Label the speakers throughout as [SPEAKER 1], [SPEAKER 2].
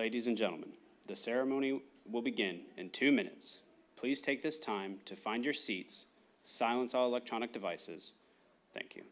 [SPEAKER 1] Ladies and gentlemen, the ceremony will begin in 2 minutes. Please take this time to find your seats, silence all electronic devices. Thank you.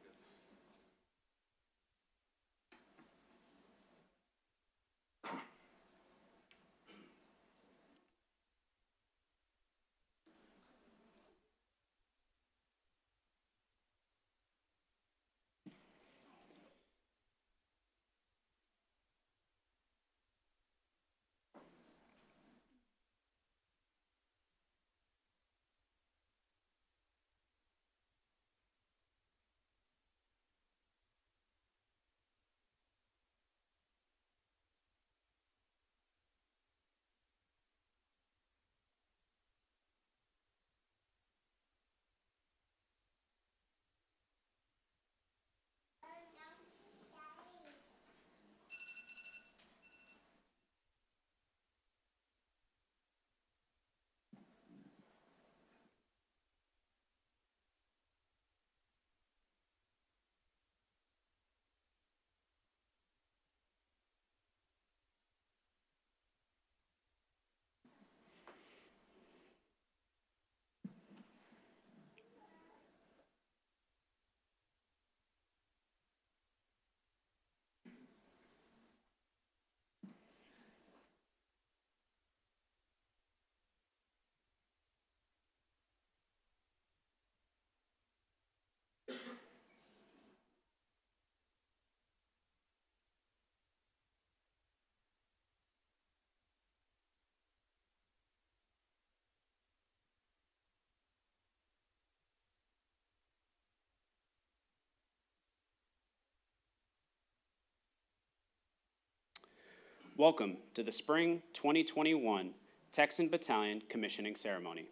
[SPEAKER 1] Welcome to the Spring 2021 Texan Battalion Commissioning Ceremony.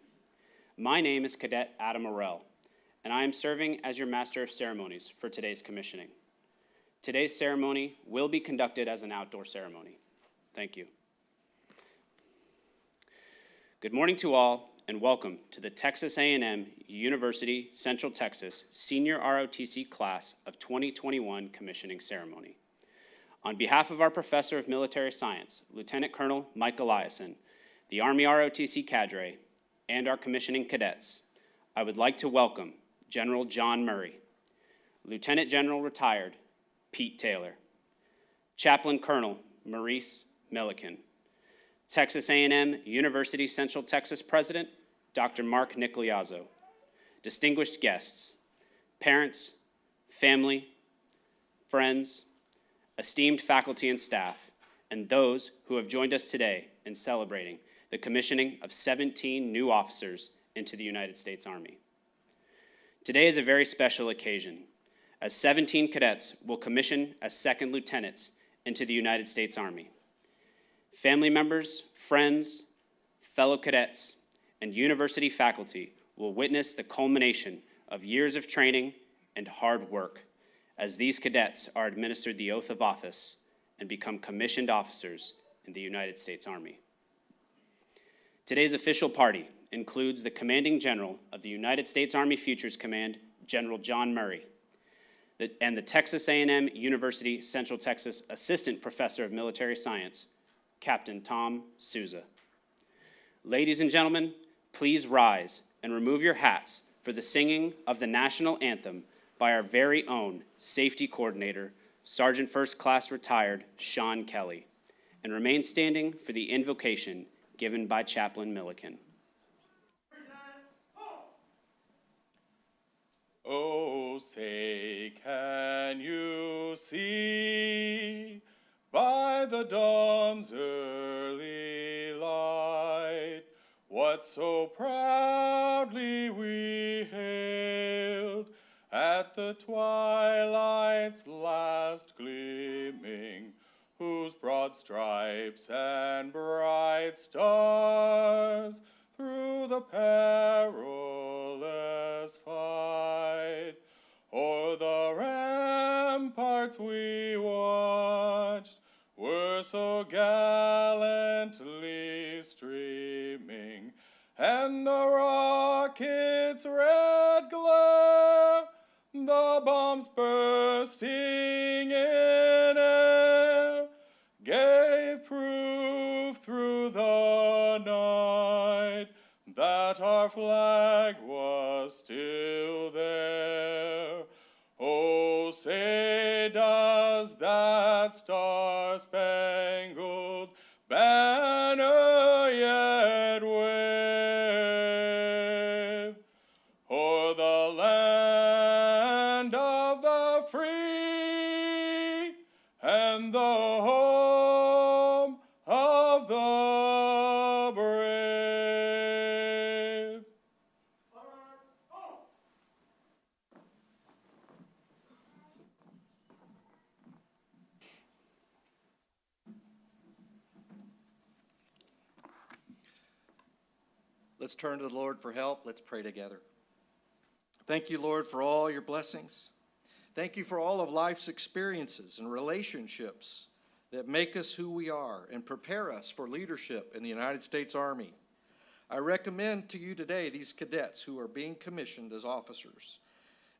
[SPEAKER 1] My name is Cadet Adam Morell, and I am serving as your Master of Ceremonies for today's commissioning. Today's ceremony will be conducted as an outdoor ceremony. Thank you. Good morning to all, and welcome to the Texas A&M University Central Texas Senior ROTC Class of 2021 Commissioning Ceremony. On behalf of our Professor of Military Science, Lieutenant Colonel Mike Eliason, the Army ROTC cadre, and our commissioning cadets, I would like to welcome General John Murray, Lieutenant General Retired Pete Taylor, Chaplain Colonel Maurice Milliken, Texas A&M University Central Texas President Dr. Mark Nicoliazzo, distinguished guests, parents, family, friends, esteemed faculty and staff, and those who have joined us today in celebrating the commissioning of 17 new officers into the United States Army. Today is a very special occasion, as 17 cadets will commission as second lieutenants into the United States Army. Family members, friends, fellow cadets, and university faculty will witness the culmination of years of training and hard work as these cadets are administered the oath of office and become commissioned officers in the United States Army. Today's official party includes the Commanding General of the United States Army Futures Command, General John Murray, and the Texas A&M University Central Texas Assistant Professor of Military Science, Captain Tom Souza. Ladies and gentlemen, please rise and remove your hats for the singing of the national anthem by our very own Safety Coordinator, Sergeant First Class Retired Sean Kelly, and remain standing for the invocation given by Chaplain Milliken.
[SPEAKER 2] Oh, say, can you see by the dawn's early light what so proudly we hailed at the twilight's last gleaming, whose broad stripes and bright stars through the perilous fight o'er the ramparts we watched were so gallantly streaming, and the rocket's red glare, the bombs bursting in air, gave proof still there. Oh, say does that star-spangled banner yet wave o'er the land of the free and the home of the brave?
[SPEAKER 3] Let's turn to the Lord for help. Let's pray together. Thank you, Lord, for all your blessings. Thank you for all of life's experiences and relationships that make us who we are and prepare us for leadership in the United States Army. I recommend to you today these cadets who are being commissioned as officers,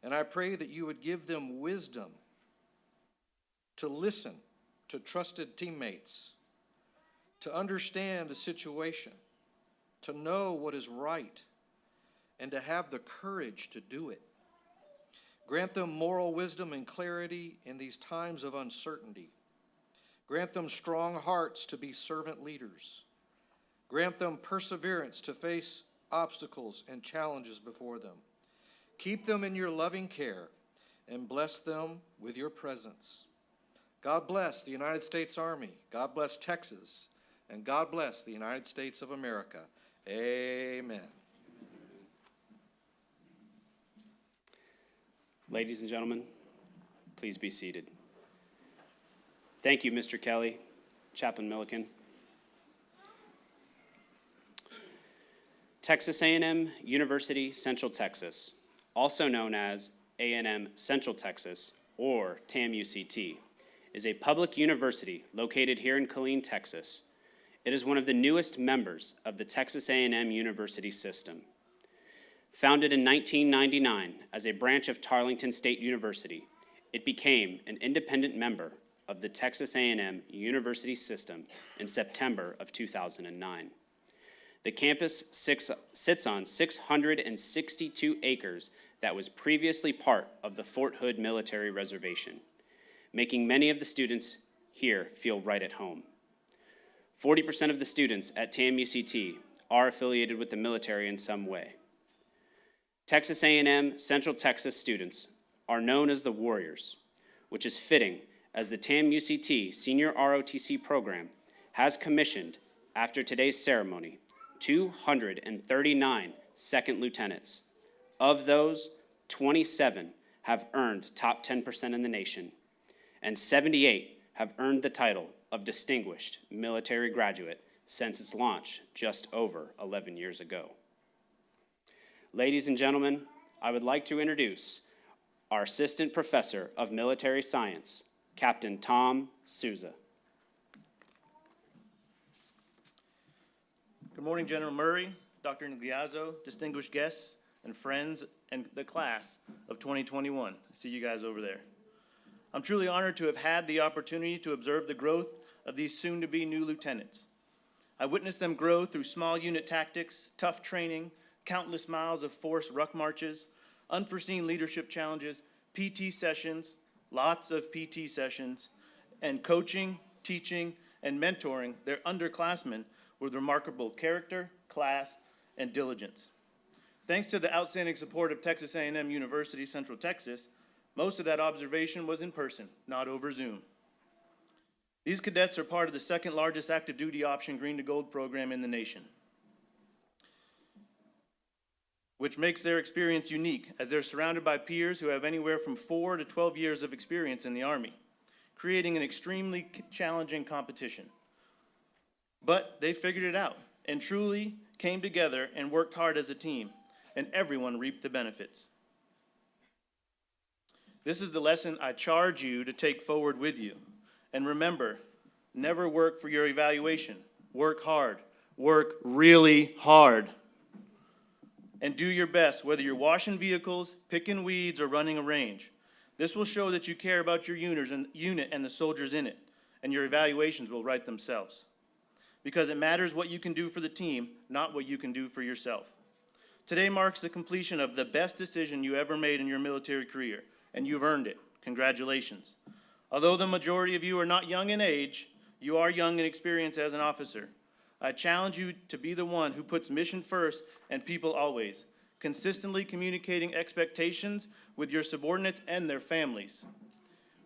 [SPEAKER 3] and I pray that you would give them wisdom to listen to trusted teammates, to understand the situation, to know what is right, and to have the courage to do it. Grant them moral wisdom and clarity in these times of uncertainty. Grant them strong hearts to be servant leaders. Grant them perseverance to face obstacles and challenges before them. Keep them in your loving care and bless them with your presence. God bless the United States Army. God bless Texas. And God bless the United States of America. Amen.
[SPEAKER 1] Ladies and gentlemen, please be seated. Thank you, Mr. Kelly, Chaplain Milliken. Texas A&M University Central Texas, also known as A&M Central Texas, or TAMUCT, is a public university located here in Killeen, Texas. It is one of the newest members of the Texas A&M University system. Founded in 1999 as a branch of Tarleton State University, it became an independent member of the Texas A&M University system in September of 2009. The campus sits on 662 acres that was previously part of the Fort Hood Military Reservation, making many of the students here feel right at home. 40% of the students at TAMUCT are affiliated with the military in some way. Texas A&M Central Texas students are known as the Warriors, which is fitting as the TAMUCT Senior ROTC program has commissioned, after today's ceremony, 239 second lieutenants. Of those, 27 have earned top 10% in the nation, and 78 have earned the title of Distinguished Military Graduate since its launch just over 11 years ago. Ladies and gentlemen, I would like to introduce our Assistant Professor of Military Science, Captain Tom Souza.
[SPEAKER 4] Good morning, General Murray, Dr. Ngliazo, distinguished guests, and friends, and the class of 2021. I see you guys over there. I'm truly honored to have had the opportunity to observe the growth of these soon-to-be new lieutenants. I witnessed them grow through small unit tactics, tough training, countless miles of force ruck marches, unforeseen leadership challenges, PT sessions, lots of PT sessions, and coaching, teaching, and mentoring their underclassmen with remarkable character, class, and diligence. Thanks to the outstanding support of Texas A&M University Central Texas, most of that observation was in person, not over Zoom. These cadets are part of the second largest active duty option green to gold program in the nation, which makes their experience unique as they're surrounded by peers who have anywhere from 4 to 12 years of experience in the Army, creating an extremely challenging competition. But they figured it out and truly came together and worked hard as a team, and everyone reaped the benefits. This is the lesson I charge you to take forward with you. And remember, never work for your evaluation. Work hard. Work really hard. And do your best, whether you're washing vehicles, picking weeds, or running a range. This will show that you care about your unit and the soldiers in it, and your evaluations will write themselves. Because it matters what you can do for the team, not what you can do for yourself. Today marks the completion of the best decision you ever made in your military career, and you've earned it. Congratulations. Although the majority of you are not young in age, you are young in experience as an officer. I challenge you to be the one who puts mission first and people always, consistently communicating expectations with your subordinates and their families.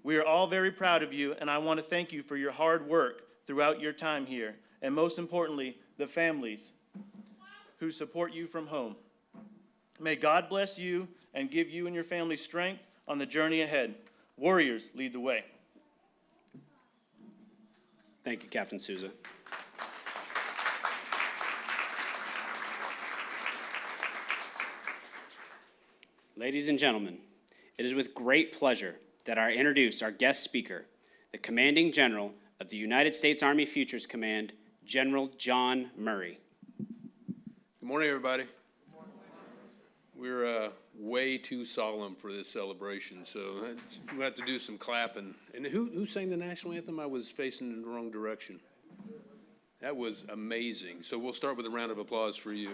[SPEAKER 4] We are all very proud of you, and I want to thank you for your hard work throughout your time here, and most importantly, the families who support you from home. May God bless you and give you and your family strength on the journey ahead. Warriors, lead the way.
[SPEAKER 1] Thank you, Captain Souza. Ladies and gentlemen, it is with great pleasure that I introduce our guest speaker, the Commanding General of the United States Army Futures Command, General John Murray.
[SPEAKER 5] Good morning, everybody. We're way too solemn for this celebration, so we have to do some clapping. And who sang the national anthem? I was facing in the wrong direction. That was amazing. So we'll start with a round of applause for you.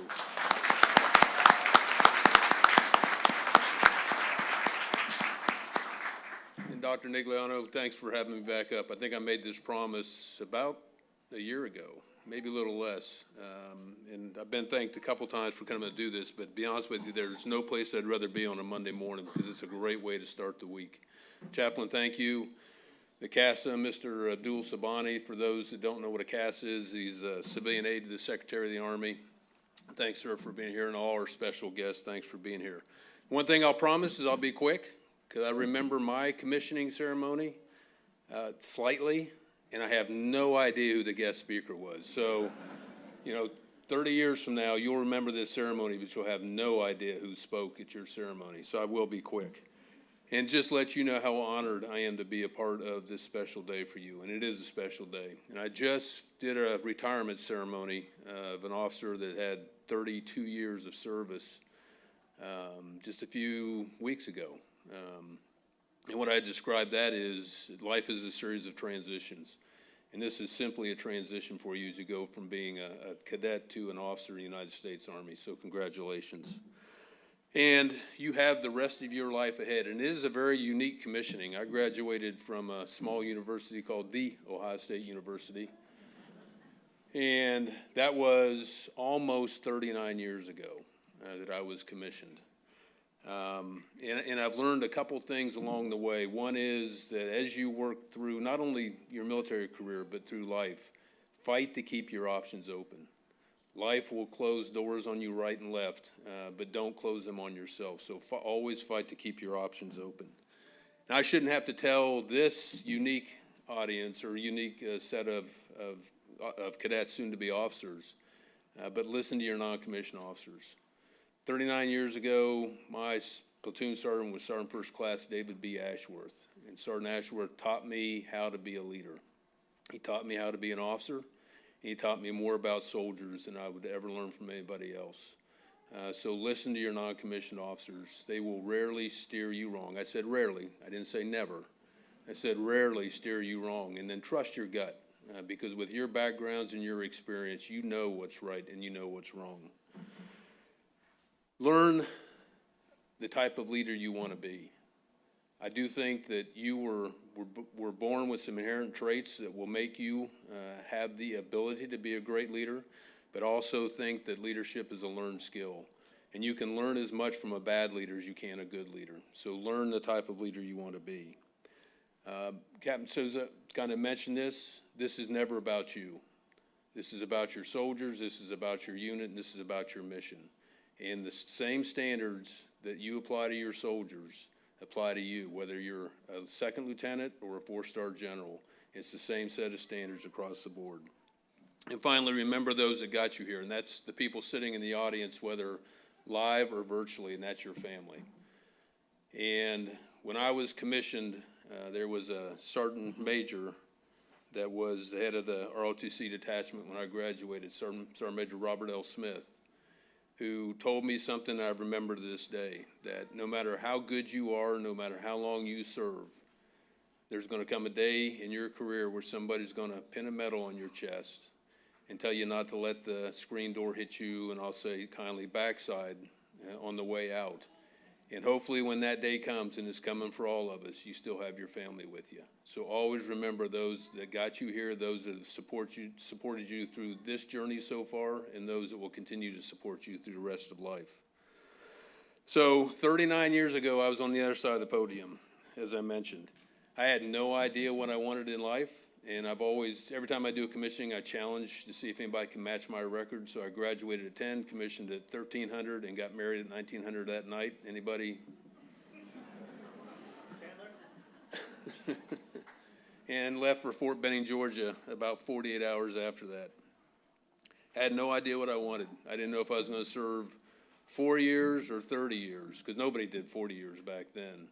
[SPEAKER 5] And Dr. Nigliano, thanks for having me back up. I think I made this promise about a year ago, maybe a little less. And I've been thanked a couple times for coming to do this, but to be honest with you, there's no place I'd rather be on a Monday morning because it's a great way to start the week. Chaplain, thank you. The CASA, Mr. Abdul Sabani, for those that don't know what a CASA is, he's a civilian aide to the Secretary of the Army. Thanks, sir, for being here, and all our special guests, thanks for being here. One thing I'll promise is I'll be quick, because I remember my commissioning ceremony slightly, and I have no idea who the guest speaker was. So, 30 years from now, you'll remember this ceremony, but you'll have no idea who spoke at your ceremony. So I will be quick. And just let you know how honored I am to be a part of this special day for you. And it is a special day. And I just did a retirement ceremony of an officer that had 32 years of service just a few weeks ago. And what I described that is life is a series of transitions. And this is simply a transition for you as you go from being a cadet to an officer in the United States Army. So congratulations. And you have the rest of your life ahead. And it is a very unique commissioning. I graduated from a small university called The Ohio State University. And that was almost 39 years ago that I was commissioned. And I've learned a couple things along the way. One is that as you work through not only your military career, but through life, fight to keep your options open. Life will close doors on you right and left, but don't close them on yourself. So always fight to keep your options open. Now, I shouldn't have to tell this unique audience or unique set of cadets, soon-to-be officers, but listen to your non-commissioned officers. 39 years ago, my platoon sergeant was Sergeant First Class David B. Ashworth. And Sergeant Ashworth taught me how to be a leader. He taught me how to be an officer. And he taught me more about soldiers than I would ever learn from anybody else. So listen to your non-commissioned officers. They will rarely steer you wrong. I said rarely. I didn't say never. I said rarely steer you wrong. And then trust your gut. Because with your backgrounds and your experience, you know what's right and you know what's wrong. Learn the type of leader you want to be. I do think that you were born with some inherent traits that will make you have the ability to be a great leader, but also think that leadership is a learned skill. And you can learn as much from a bad leader as you can a good leader. So learn the type of leader you want to be. Captain Souza kind of mentioned this. This is never about you. This is about your soldiers. This is about your unit. And this is about your mission. And the same standards that you apply to your soldiers apply to you, whether you're a second lieutenant or a four-star general. It's the same set of standards across the board. And finally, remember those that got you here, and that's the people sitting in the audience, whether live or virtually, and that's your family. And when I was commissioned, there was a sergeant major that was the head of the ROTC detachment when I graduated, Sergeant Major Robert L. Smith, who told me something I remember to this day, that no matter how good you are, no matter how long you serve, there's going to come a day in your career where somebody's going to pin a medal on your chest and tell you not to let the screen door hit you, and I'll say kindly backside, on the way out. And hopefully when that day comes, and it's coming for all of us, you still have your family with you. So always remember those that got you here, those that have supported you through this journey so far, and those that will continue to support you through the rest of life. So 39 years ago, I was on the other side of the podium, as I mentioned. I had no idea what I wanted in life, and I've always, every time I do a commissioning, I challenge to see if anybody can match my record. So I graduated at 10, commissioned at 1300, and got married at 1900 that night. Anybody? And left for Fort Benning, Georgia about 48 hours after that. Had no idea what I wanted. I didn't know if I was going to serve 4 years or 30 years, because nobody did 40 years back then.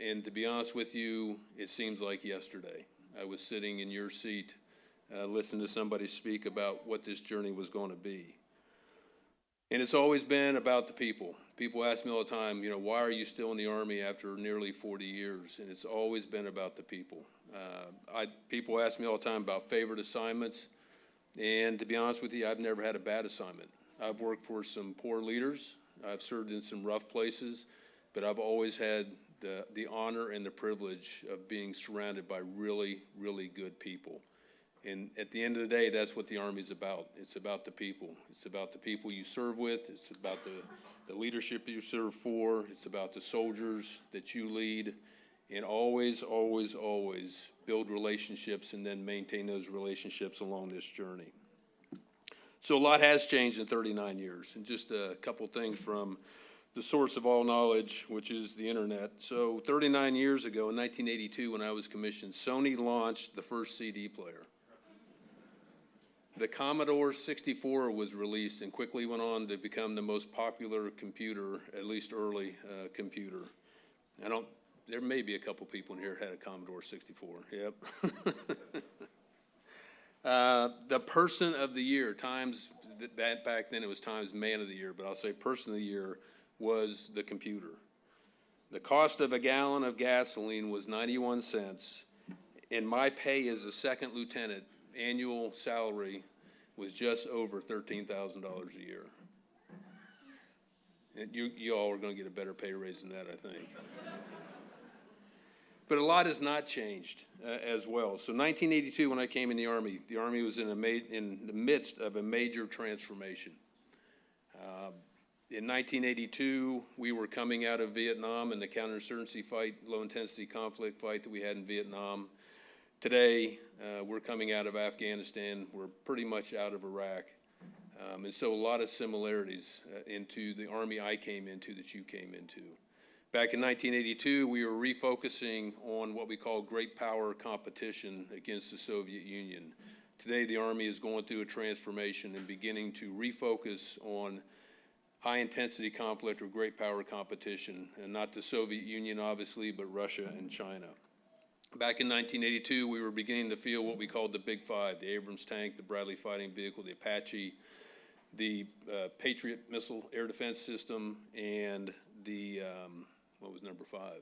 [SPEAKER 5] And to be honest with you, it seems like yesterday. I was sitting in your seat, listening to somebody speak about what this journey was going to be. And it's always been about the people. People ask me all the time, you know, why are you still in the Army after nearly 40 years? And it's always been about the people. People ask me all the time about favorite assignments. And to be honest with you, I've never had a bad assignment. I've worked for some poor leaders. I've served in some rough places. But I've always had the honor and the privilege of being surrounded by really, really good people. And at the end of the day, that's what the Army's about. It's about the people. It's about the people you serve with. It's about the leadership you serve for. It's about the soldiers that you lead. And always, always, always build relationships and then maintain those relationships along this journey. So a lot has changed in 39 years. And just a couple things from the source of all knowledge, which is the internet. So 39 years ago, in 1982, when I was commissioned, Sony launched the first CD player. The Commodore 64 was released and quickly went on to become the most popular computer, at least early computer. There may be a couple people in here that had a Commodore 64, yep. The Person of the Year, back then it was Times Man of the Year, but I'll say Person of the Year was the computer. The cost of a gallon of gasoline was 91 cents, and my pay as a second lieutenant, annual salary, was just over $13,000 a year. And you all are going to get a better pay raise than that, I think. But a lot has not changed as well. So 1982, when I came in the Army was in the midst of a major transformation. In 1982, we were coming out of Vietnam and the counterinsurgency fight, low-intensity conflict fight that we had in Vietnam. Today, we're coming out of Afghanistan. We're pretty much out of Iraq. And so a lot of similarities into the Army I came into that you came into. Back in 1982, we were refocusing on what we call great power competition against the Soviet Union. Today, the Army is going through a transformation and beginning to refocus on high-intensity conflict or great power competition, and not the Soviet Union, obviously, but Russia and China. Back in 1982, we were beginning to feel what we called the Big Five: the Abrams tank, the Bradley fighting vehicle, the Apache, the Patriot missile air defense system, and the, what was number 5?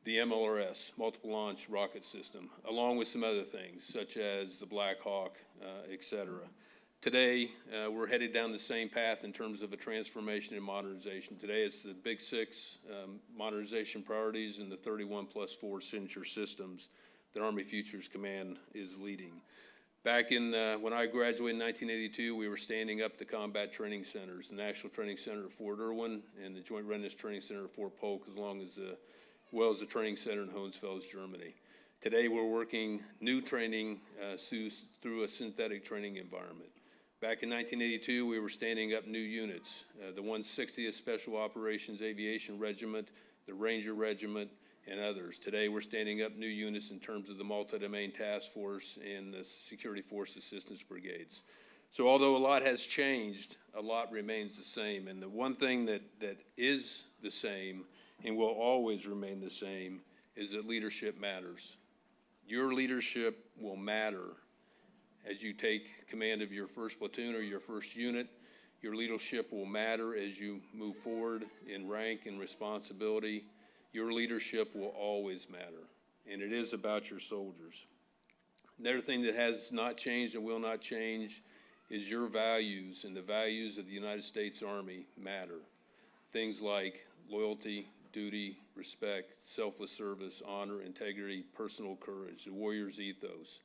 [SPEAKER 5] The MLRS, multiple launch rocket system, along with some other things, such as the Black Hawk, et cetera. Today, we're headed down the same path in terms of a transformation and modernization. Today, it's the Big 6 modernization priorities and the 31+4 signature systems that Army Futures Command is leading. Back in, when I graduated in 1982, we were standing up the combat training centers, the National Training Center at Fort Irwin and the Joint Readiness Training Center at Fort Polk, as well as the training center in Hohenfels, Germany. Today, we're working new training through a synthetic training environment. Back in 1982, we were standing up new units, the 160th Special Operations Aviation Regiment, the Ranger Regiment, and others. Today, we're standing up new units in terms of the Multi-Domain Task Force and the Security Force Assistance Brigades. So although a lot has changed, a lot remains the same. And the one thing that is the same and will always remain the same is that leadership matters. Your leadership will matter as you take command of your first platoon or your first unit. Your leadership will matter as you move forward in rank and responsibility. Your leadership will always matter, and it is about your soldiers. Another thing that has not changed and will not change is your values and the values of the United States Army matter. Things like loyalty, duty, respect, selfless service, honor, integrity, personal courage, the warrior's ethos.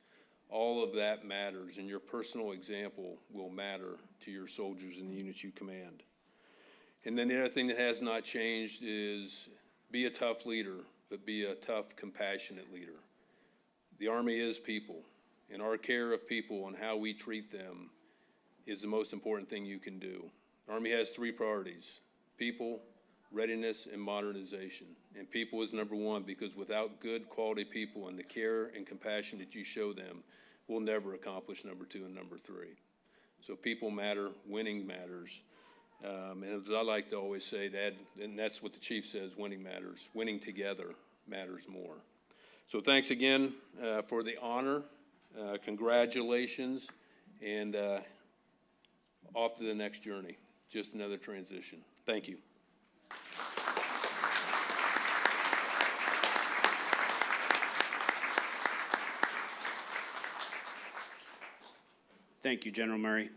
[SPEAKER 5] All of that matters, and your personal example will matter to your soldiers and the units you command. And then the other thing that has not changed is be a tough leader, but be a tough, compassionate leader. The Army is people, and our care of people and how we treat them is the most important thing you can do. The Army has 3 priorities: people, readiness, and modernization. And people is number 1, because without good quality people and the care and compassion that you show them, we'll never accomplish number 2 and number 3. So people matter, winning matters. And as I like to always say, and that's what the chief says, winning matters. Winning together matters more. So thanks again for the honor. Congratulations, and off to the next journey. Just another transition. Thank you.
[SPEAKER 1] Thank you, General Murray.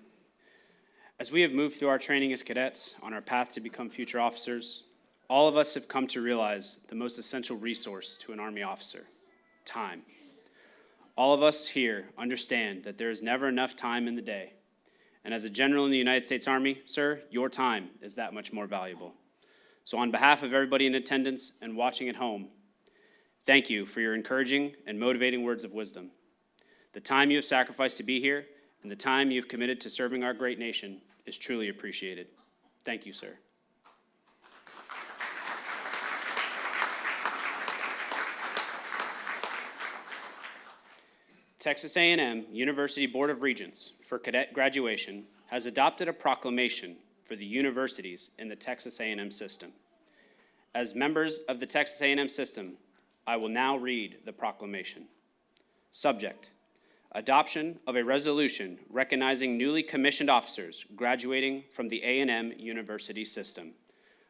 [SPEAKER 1] As we have moved through our training as cadets on our path to become future officers, all of us have come to realize the most essential resource to an Army officer: time. All of us here understand that there is never enough time in the day. And as a general in the United States Army, sir, your time is that much more valuable. So on behalf of everybody in attendance and watching at home, thank you for your encouraging and motivating words of wisdom. The time you have sacrificed to be here and the time you have committed to serving our great nation is truly appreciated. Thank you, sir. Texas A&M University Board of Regents for cadet graduation has adopted a proclamation for the universities in the Texas A&M system. As members of the Texas A&M system, I will now read the proclamation. Subject: adoption of a resolution recognizing newly commissioned officers graduating from the A&M University system.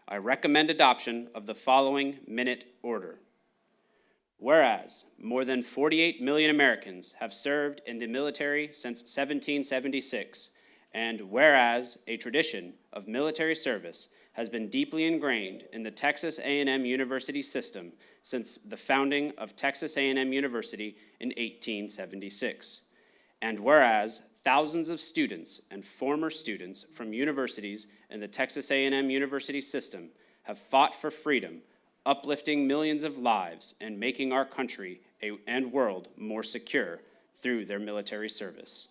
[SPEAKER 1] I recommend adoption of the following minute order. Whereas more than 48 million Americans have served in the military since 1776, and whereas a tradition of military service has been deeply ingrained in the Texas A&M University system since the founding of Texas A&M University in 1876. And whereas thousands of students and former students from universities in the Texas A&M University system have fought for freedom, uplifting millions of lives and making our country and world more secure through their military service.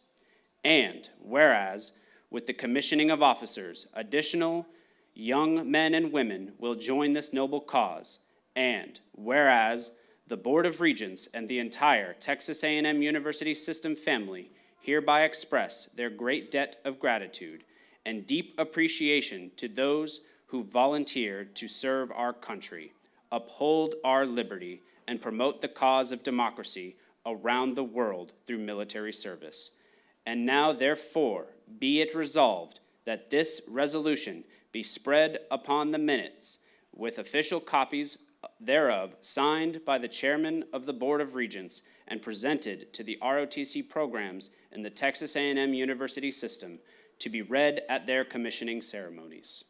[SPEAKER 1] And whereas, with the commissioning of officers, additional young men and women will join this noble cause. And whereas, the Board of Regents and the entire Texas A&M University system family hereby express their great debt of gratitude and deep appreciation to those who volunteered to serve our country, uphold our liberty, and promote the cause of democracy around the world through military service. And now, therefore, be it resolved that this resolution be spread upon the minutes, with official copies thereof signed by the chairman of the Board of Regents and presented to the ROTC programs in the Texas A&M University system to be read at their commissioning ceremonies.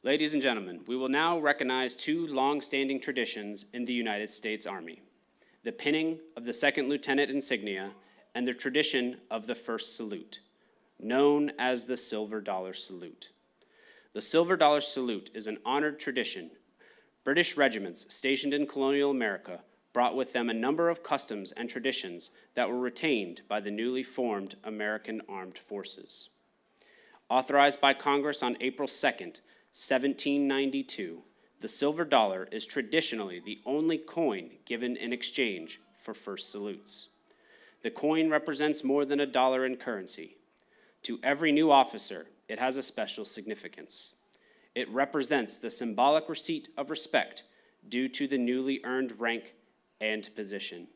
[SPEAKER 1] Ladies and gentlemen, we will now recognize 2 long-standing traditions in the United States Army: the pinning of the second lieutenant insignia and the tradition of the first salute, known as the Silver Dollar Salute. The Silver Dollar Salute is an honored tradition. British regiments stationed in colonial America brought with them a number of customs and traditions that were retained by the newly formed American Armed Forces. Authorized by Congress on April 2nd, 1792, the silver dollar is traditionally the only coin given in exchange for first salutes. The coin represents more than $1 in currency. To every new officer, it has a special significance. It represents the symbolic receipt of respect due to the newly earned rank and position.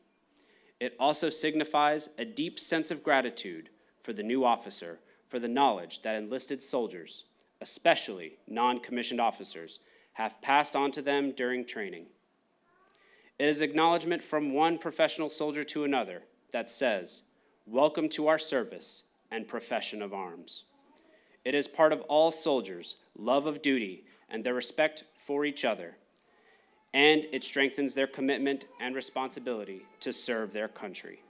[SPEAKER 1] It also signifies a deep sense of gratitude for the new officer for the knowledge that enlisted soldiers, especially non-commissioned officers, have passed on to them during training. It is acknowledgement from one professional soldier to another that says, welcome to our service and profession of arms. It is part of all soldiers' love of duty and their respect for each other, and it strengthens their commitment and responsibility to serve their country.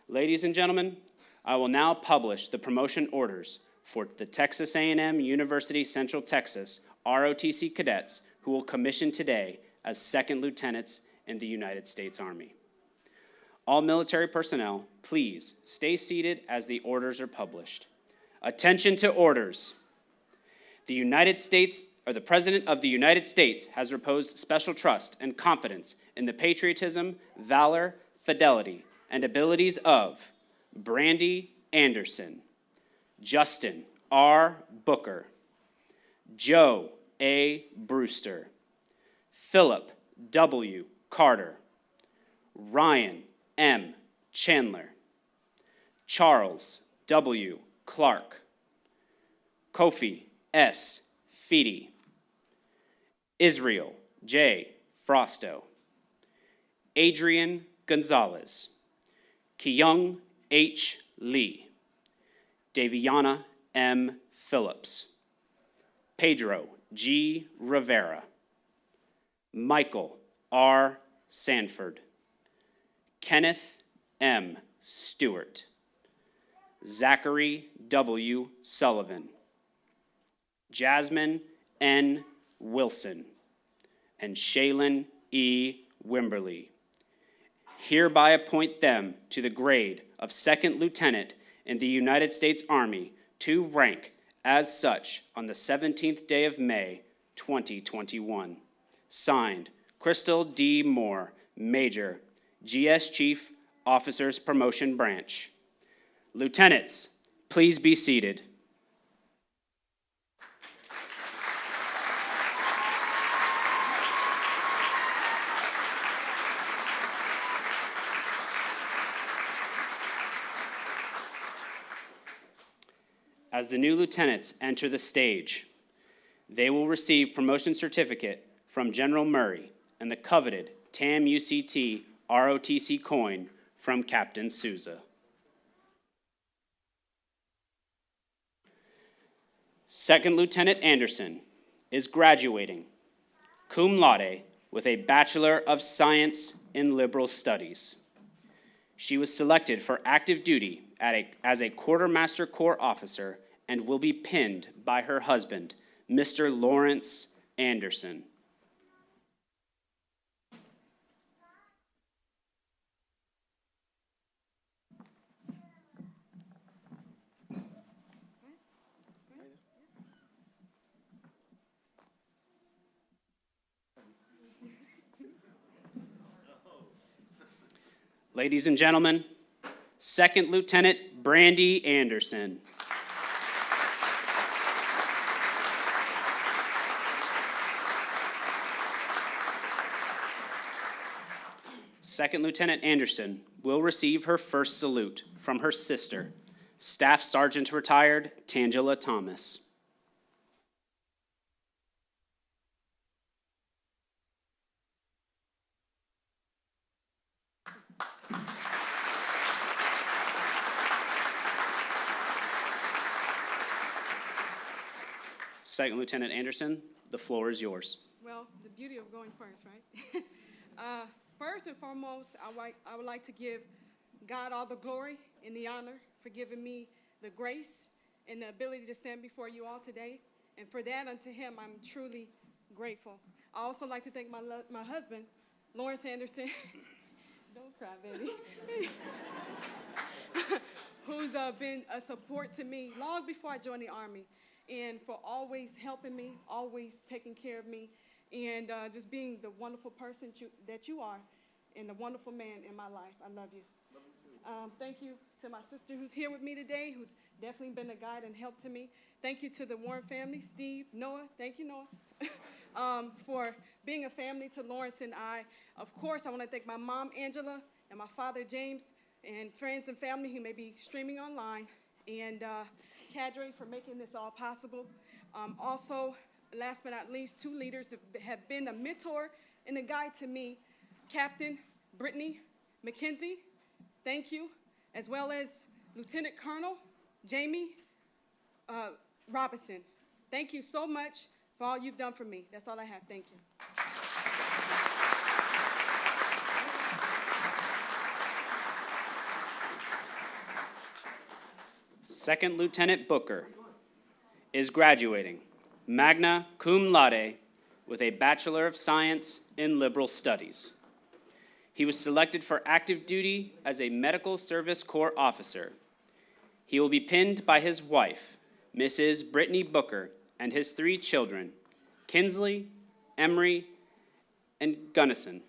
[SPEAKER 1] Ladies and gentlemen, I will now publish the promotion orders for the Texas A&M University Central Texas ROTC cadets who will commission today as second lieutenants in the United States Army. All military personnel, please stay seated as the orders are published. Attention to orders. The President of the United States has reposed special trust and confidence in the patriotism, valor, fidelity, and abilities of Brandy Anderson, Justin R. Booker, Joe A. Brewster, Philip W. Carter, Ryan M. Chandler, Charles W. Clark, Kofi S. Feedy, Israel J. Frosto, Adrian Gonzalez, Kyung H. Lee, Daviana M. Phillips, Pedro G. Rivera, Michael R. Sanford, Kenneth M. Stewart, Zachary W. Sullivan, Jasmine N. Wilson, and Shaylin E. Wimberly. Hereby appoint them to the grade of Second Lieutenant in the United States Army to rank as such on the 17th day of May, 2021. Signed, Crystal D. Moore, Major, GS Chief, Officers Promotion Branch. Lieutenants, please be seated. As the new lieutenants enter the stage, they will receive promotion certificate from General Murray and the coveted TAMUCT ROTC coin from Captain Souza. Second Lieutenant Anderson is graduating cum laude with a Bachelor of Science in Liberal Studies. She was selected for active duty as a Quartermaster Corps officer and will be pinned by her husband, Mr. Lawrence Anderson. Ladies and gentlemen, Second Lieutenant Brandy Anderson. Second Lieutenant Anderson will receive her first salute from her sister, Staff Sergeant Retired Tangela Thomas. Second Lieutenant Anderson, the floor is yours.
[SPEAKER 6] Well, the beauty of going first, right? First and foremost, I would like to give God all the glory and the honor for giving me the grace and the ability to stand before you all today. And for that, unto him, I'm truly grateful. I also like to thank my husband, Lawrence Anderson. Don't cry, baby. Who's been a support to me long before I joined the Army, and for always helping me, always taking care of me, and just being the wonderful person that you are, and the wonderful man in my life. I love you. Love you too. Thank you to my sister who's here with me today, who's definitely been a guide and help to me. Thank you to the Warren family, Steve, Noah. Thank you, Noah, for being a family to Lawrence and I. Of course, I want to thank my mom, Angela, and my father, James, and friends and family who may be streaming online, and Cadre for making this all possible. Also, last but not least, two leaders have been a mentor and a guide to me, Captain Brittany McKenzie, thank you, as well as Lieutenant Colonel Jamie Robinson. Thank you so much for all you've done for me. That's all I have. Thank you.
[SPEAKER 1] Second Lieutenant Booker is graduating magna cum laude with a Bachelor of Science in Liberal Studies. He was selected for active duty as a Medical Service Corps officer. He will be pinned by his wife, Mrs. Brittany Booker, and his 3 children, Kinsley, Emery, and Gunnison.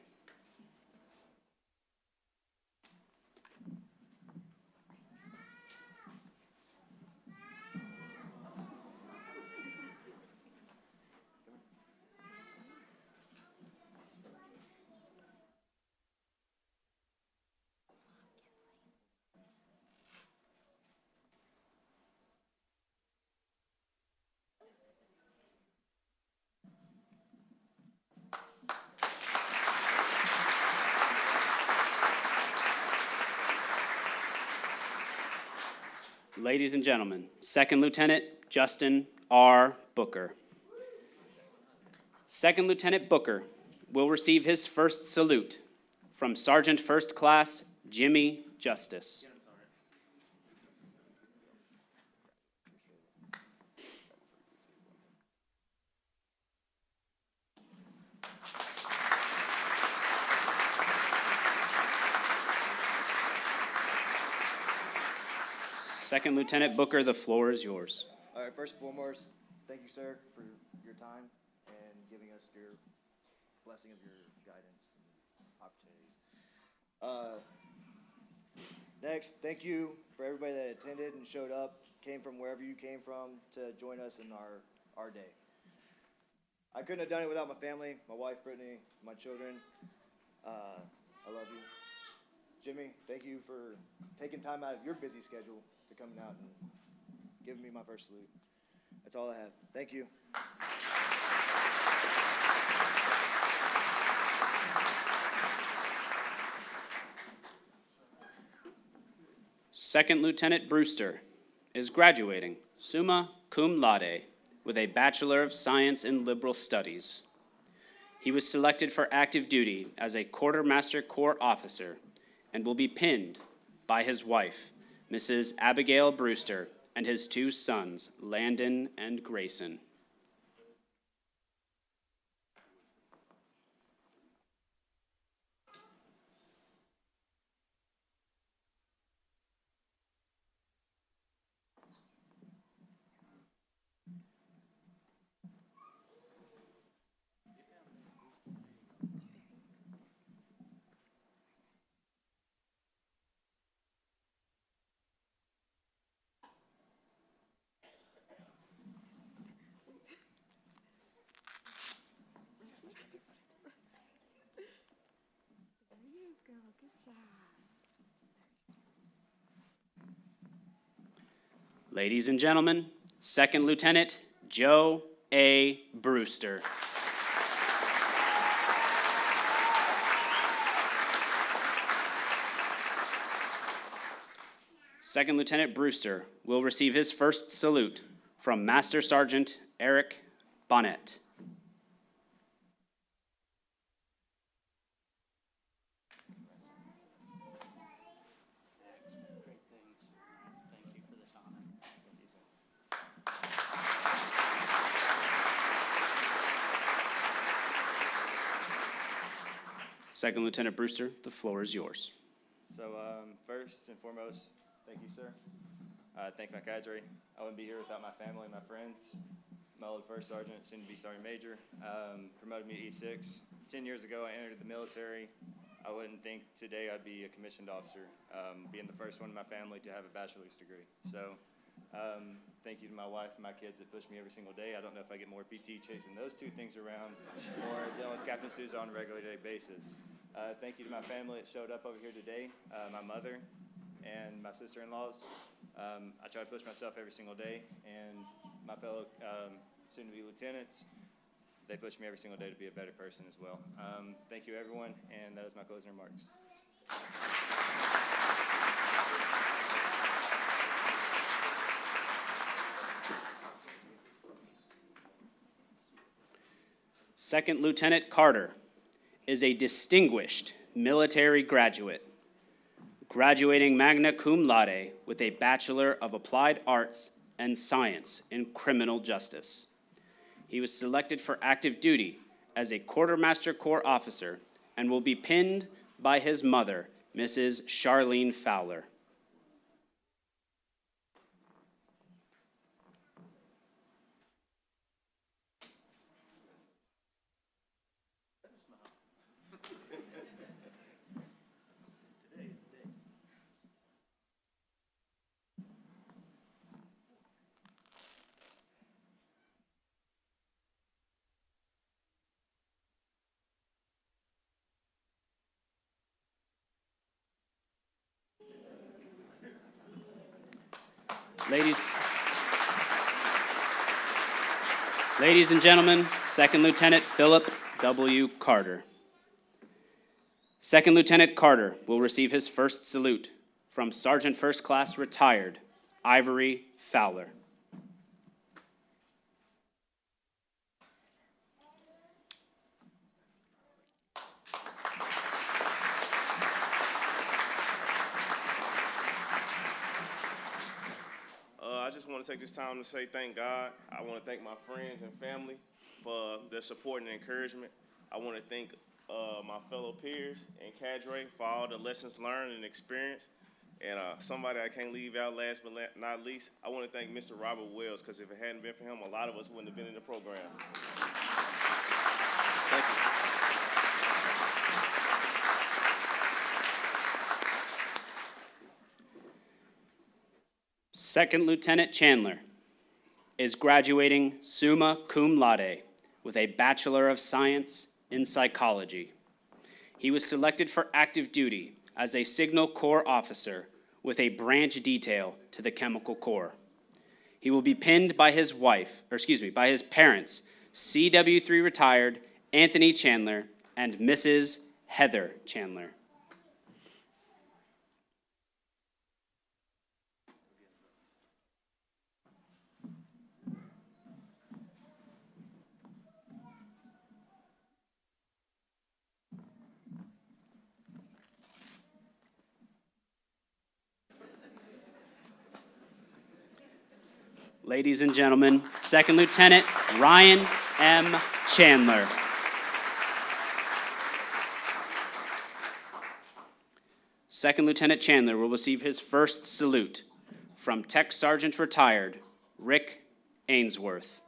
[SPEAKER 1] Ladies and gentlemen, Second Lieutenant Justin R. Booker. Second Lieutenant Booker will receive his first salute from Sergeant First Class Jimmy Justice. Second Lieutenant Booker, the floor is yours.
[SPEAKER 7] All right, first and foremost, thank you, sir, for your time and giving us your blessing of your guidance and opportunities. Next, thank you for everybody that attended and showed up, came from wherever you came from to join us in our day. I couldn't have done it without my family, my wife, Brittany, my children. I love you. Jimmy, thank you for taking time out of your busy schedule to coming out and giving me my first salute. That's all I have. Thank you.
[SPEAKER 1] Second Lieutenant Brewster is graduating summa cum laude with a Bachelor of Science in Liberal Studies. He was selected for active duty as a Quartermaster Corps officer and will be pinned by his wife, Mrs. Abigail Brewster, and his 2 sons, Landon and Grayson. Ladies and gentlemen, Second Lieutenant Joe A. Brewster. Second Lieutenant Brewster will receive his first salute from Master Sergeant Eric Bonnet. Second Lieutenant Brewster, the floor is yours.
[SPEAKER 7] So first and foremost, thank you, sir. Thank my cadre. I wouldn't be here without my family and my friends. My old first sergeant, soon to be sergeant major, promoted me to E6. 10 years ago, I entered the military. I wouldn't think today I'd be a commissioned officer, being the first one in my family to have a bachelor's degree. So thank you to my wife and my kids that push me every single day. I don't know if I get more PT chasing those 2 things around or dealing with Captain Sousa on a regular day basis. Thank you to my family that showed up over here today, my mother and my sister-in-laws. I try to push myself every single day, and my fellow soon-to-be lieutenants, they push me every single day to be a better person as well. Thank you, everyone, and that is my closing remarks.
[SPEAKER 1] Second Lieutenant Carter is a distinguished military graduate, graduating magna cum laude with a Bachelor of Applied Arts and Science in Criminal Justice. He was selected for active duty as a Quartermaster Corps officer and will be pinned by his mother, Mrs. Charlene Fowler. Ladies and gentlemen, Second Lieutenant Philip W. Carter. Second Lieutenant Carter will receive his first salute from Sergeant First Class Retired Ivory Fowler.
[SPEAKER 8] I just want to take this time to say thank God. I want to thank my friends and family for their support and encouragement. I want to thank my fellow peers and cadre for all the lessons learned and experience. And somebody I can't leave out last but not least, I want to thank Mr. Robert Wells, because if it hadn't been for him, a lot of us wouldn't have been in the program. Thank you.
[SPEAKER 1] Second Lieutenant Chandler is graduating summa cum laude with a Bachelor of Science in Psychology. He was selected for active duty as a Signal Corps officer with a branch detail to the Chemical Corps. He will be pinned by his by his parents, CW3 retired Anthony Chandler and Mrs. Heather Chandler. Ladies and gentlemen, Second Lieutenant Ryan M. Chandler. Second Lieutenant Chandler will receive his first salute from Tech Sergeant Retired Rick Ainsworth.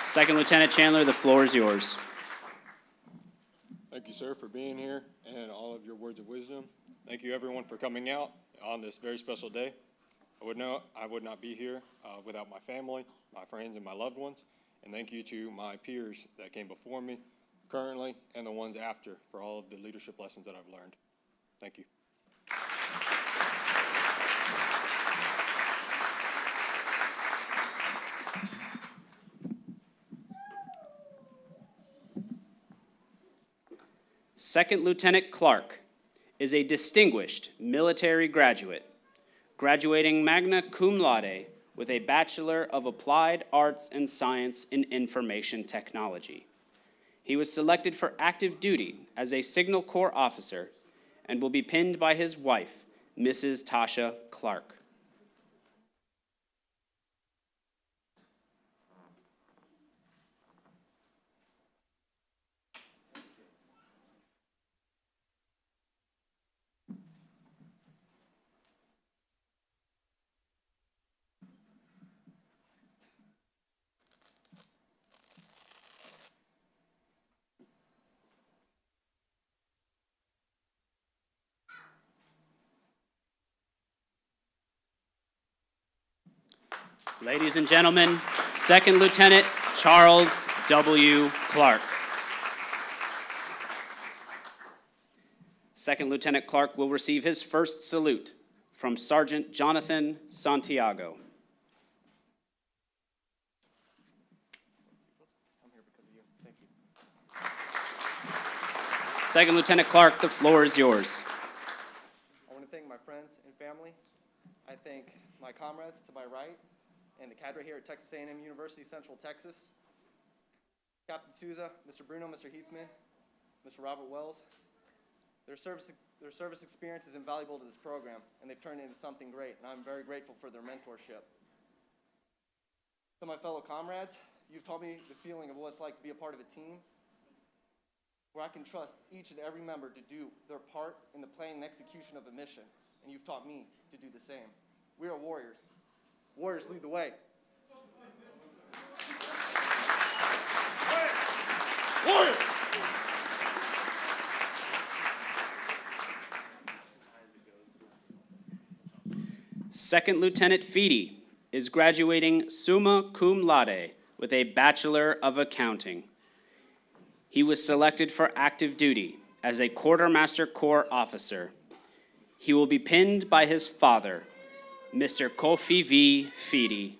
[SPEAKER 1] Second Lieutenant Chandler, the floor is yours.
[SPEAKER 2] Thank you, sir, for being here and all of your words of wisdom. Thank you, everyone, for coming out on this very special day. I would not be here without my family, my friends, and my loved ones. And thank you to my peers that came before me, currently, and the ones after for all of the leadership lessons that I've learned. Thank you.
[SPEAKER 1] Second Lieutenant Clark is a distinguished military graduate, graduating magna cum laude with a Bachelor of Applied Arts and Science in Information Technology. He was selected for active duty as a Signal Corps officer and will be pinned by his wife, Mrs. Tasha Clark. Ladies and gentlemen, Second Lieutenant Charles W. Clark. Second Lieutenant Clark will receive his first salute from Sergeant Jonathan Santiago.
[SPEAKER 4] I'm here because of you. Thank you.
[SPEAKER 1] Second Lieutenant Clark, the floor is yours.
[SPEAKER 9] I want to thank my friends and family. I thank my comrades to my right and the cadre here at Texas A&M University, Central Texas. Captain Souza, Mr. Bruno, Mr. Heathman, Mr. Robert Wells. Their service experience is invaluable to this program, and they've turned it into something great, and I'm very grateful for their mentorship. To my fellow comrades, you've taught me the feeling of what it's like to be a part of a team, where I can trust each and every member to do their part in the planning and execution of a mission, and you've taught me to do the same. We are warriors. Warriors lead the way. Warriors!
[SPEAKER 1] Second Lieutenant Feedy is graduating summa cum laude with a Bachelor of Accounting. He was selected for active duty as a Quartermaster Corps officer. He will be pinned by his father, Mr. Kofi V. Feedy.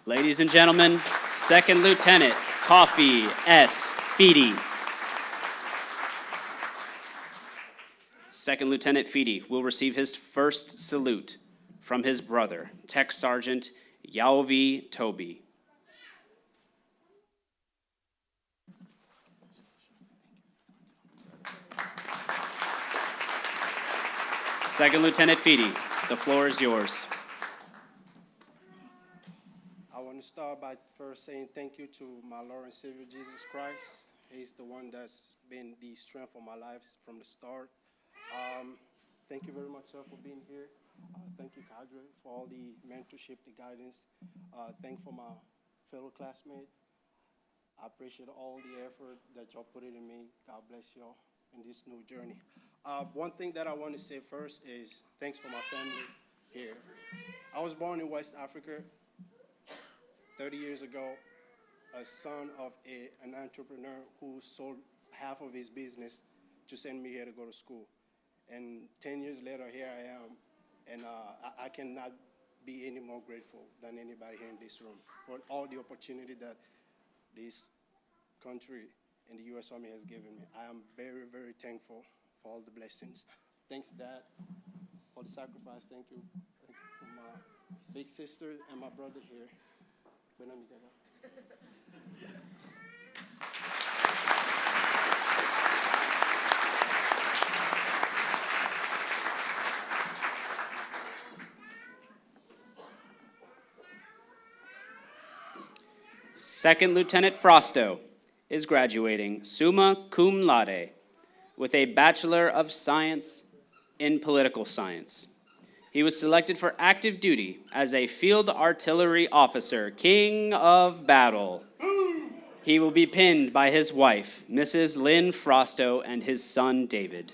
[SPEAKER 1] Ladies and gentlemen, Second Lieutenant Kofi S. Feedy. Second Lieutenant Feedy will receive his first salute from his brother, Tech Sergeant Yaovi Toby. Second Lieutenant Feedy, the floor is yours.
[SPEAKER 10] I want to start by first saying thank you to my Lord and Savior Jesus Christ. He's the one that's been the strength of my life from the start. Thank you very much, sir, for being here. Thank you, Cadre, for all the mentorship, the guidance. Thank for my fellow classmates. I appreciate all the effort that y'all put in me. God bless y'all in this new journey. One thing that I want to say first is thanks for my family here. I was born in West Africa 30 years ago, a son of an entrepreneur who sold half of his business to send me here to go to school. And 10 years later, here I am, and I cannot be any more grateful than anybody here in this room for all the opportunity that this country and the U.S. Army has given me. I am very, very thankful for all the blessings. Thanks, Dad, for the sacrifice. Thank you. Thank you for my big sister and my brother here.
[SPEAKER 1] Second Lieutenant Frosto is graduating summa cum laude with a Bachelor of Science in Political Science. He was selected for active duty as a Field Artillery Officer, King of Battle. He will be pinned by his wife, Mrs. Lynn Frosto, and his son, David.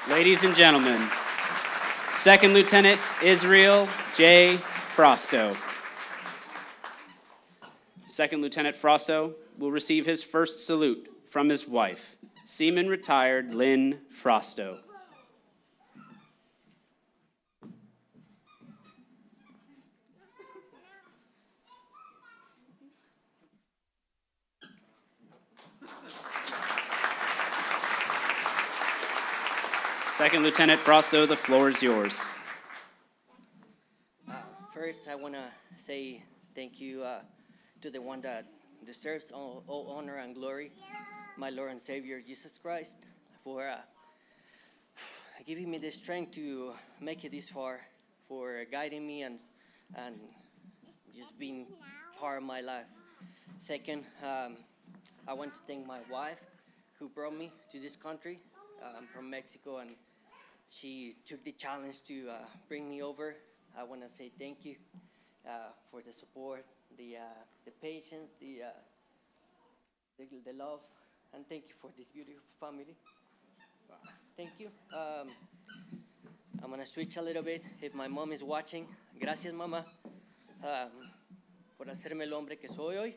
[SPEAKER 1] Ladies and gentlemen, Second Lieutenant Israel J. Frosto. Second Lieutenant Frosto will receive his first salute from his wife, Seaman Retired Lynn Frosto. Second Lieutenant Frosto, the floor is yours.
[SPEAKER 11] First, I want to say thank you to the one that deserves all honor and glory, my Lord and Savior, Jesus Christ, for giving me the strength to make it this far, for guiding me and just being part of my life. Second, I want to thank my wife who brought me to this country. I'm from Mexico, and she took the challenge to bring me over. I want to say thank you for the support, the patience, the love, and thank you for this beautiful family. Thank you. I'm going to switch a little bit. If my mom is watching, gracias, mamá, por hacerme el hombre que soy hoy.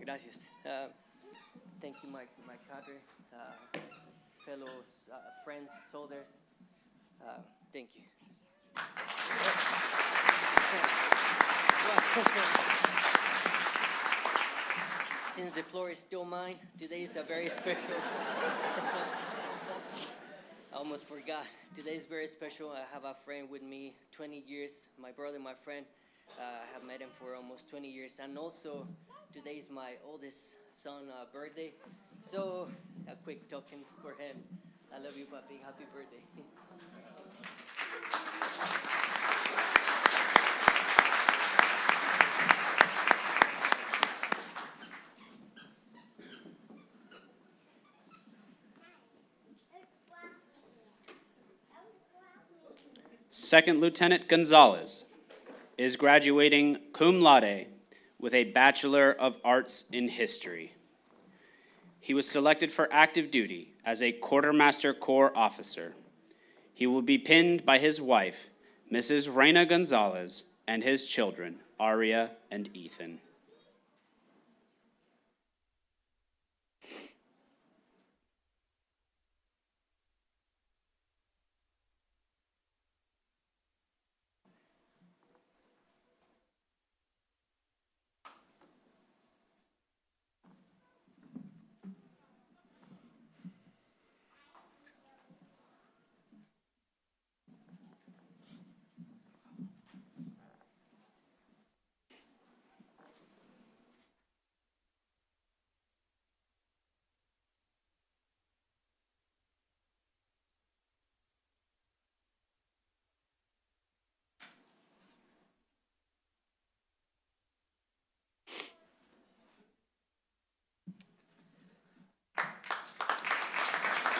[SPEAKER 11] Gracias. Thank you, my cadre, fellows, friends, soldiers. Thank you. Since the floor is still mine, today is a very special. I almost forgot. Today is very special. I have a friend with me, 20 years. My brother, my friend. I have met him for almost 20 years. And also, today is my oldest son's birthday. So, a quick token for him. I love you, papi. Happy birthday.
[SPEAKER 1] Second Lieutenant Gonzalez is graduating cum laude with a Bachelor of Arts in History. He was selected for active duty as a Quartermaster Corps officer. He will be pinned by his wife, Mrs. Reina Gonzalez, and his children, Aria and Ethan.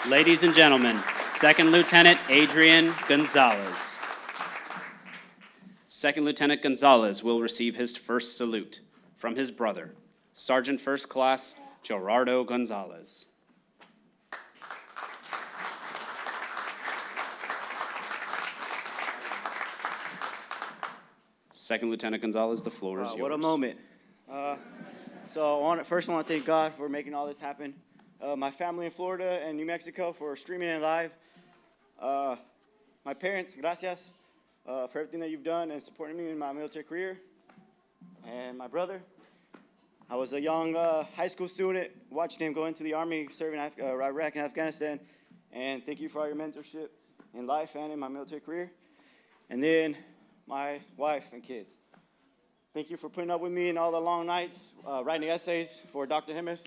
[SPEAKER 1] Ladies and gentlemen, Second Lieutenant Adrian Gonzalez. Second Lieutenant Gonzalez will receive his first salute from his brother, Sergeant First Class Gerardo Gonzalez. Second Lieutenant Gonzalez, the floor is yours.
[SPEAKER 12] What a moment. First I want to thank God for making all this happen. My family in Florida and New Mexico for streaming it live. My parents, gracias for everything that you've done and supporting me in my military career. And my brother, I was a young high school student, watching him go into the Army, serving Iraq and Afghanistan. And thank you for all your mentorship in life and in my military career. And then my wife and kids. Thank you for putting up with me in all the long nights, writing essays for Dr. Himmis.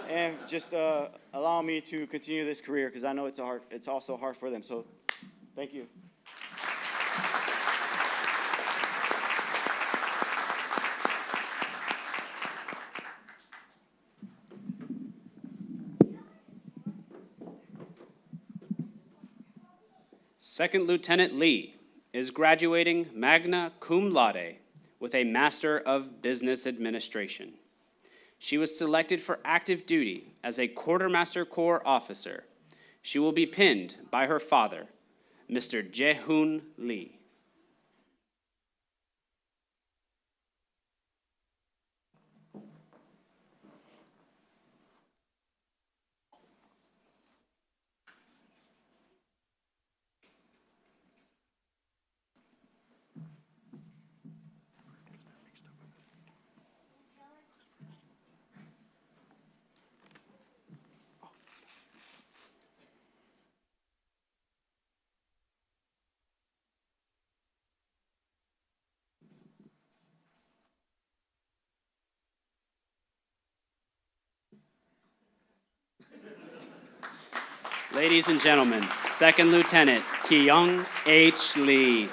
[SPEAKER 12] And just allow me to continue this career because I know it's also hard for them. So, thank you.
[SPEAKER 1] Second Lieutenant Lee is graduating magna cum laude with a Master of Business Administration. She was selected for active duty as a Quartermaster Corps officer. She will be pinned by her father, Mr. Jae-hoon Lee. Ladies and gentlemen, Second Lieutenant Kyung H. Lee.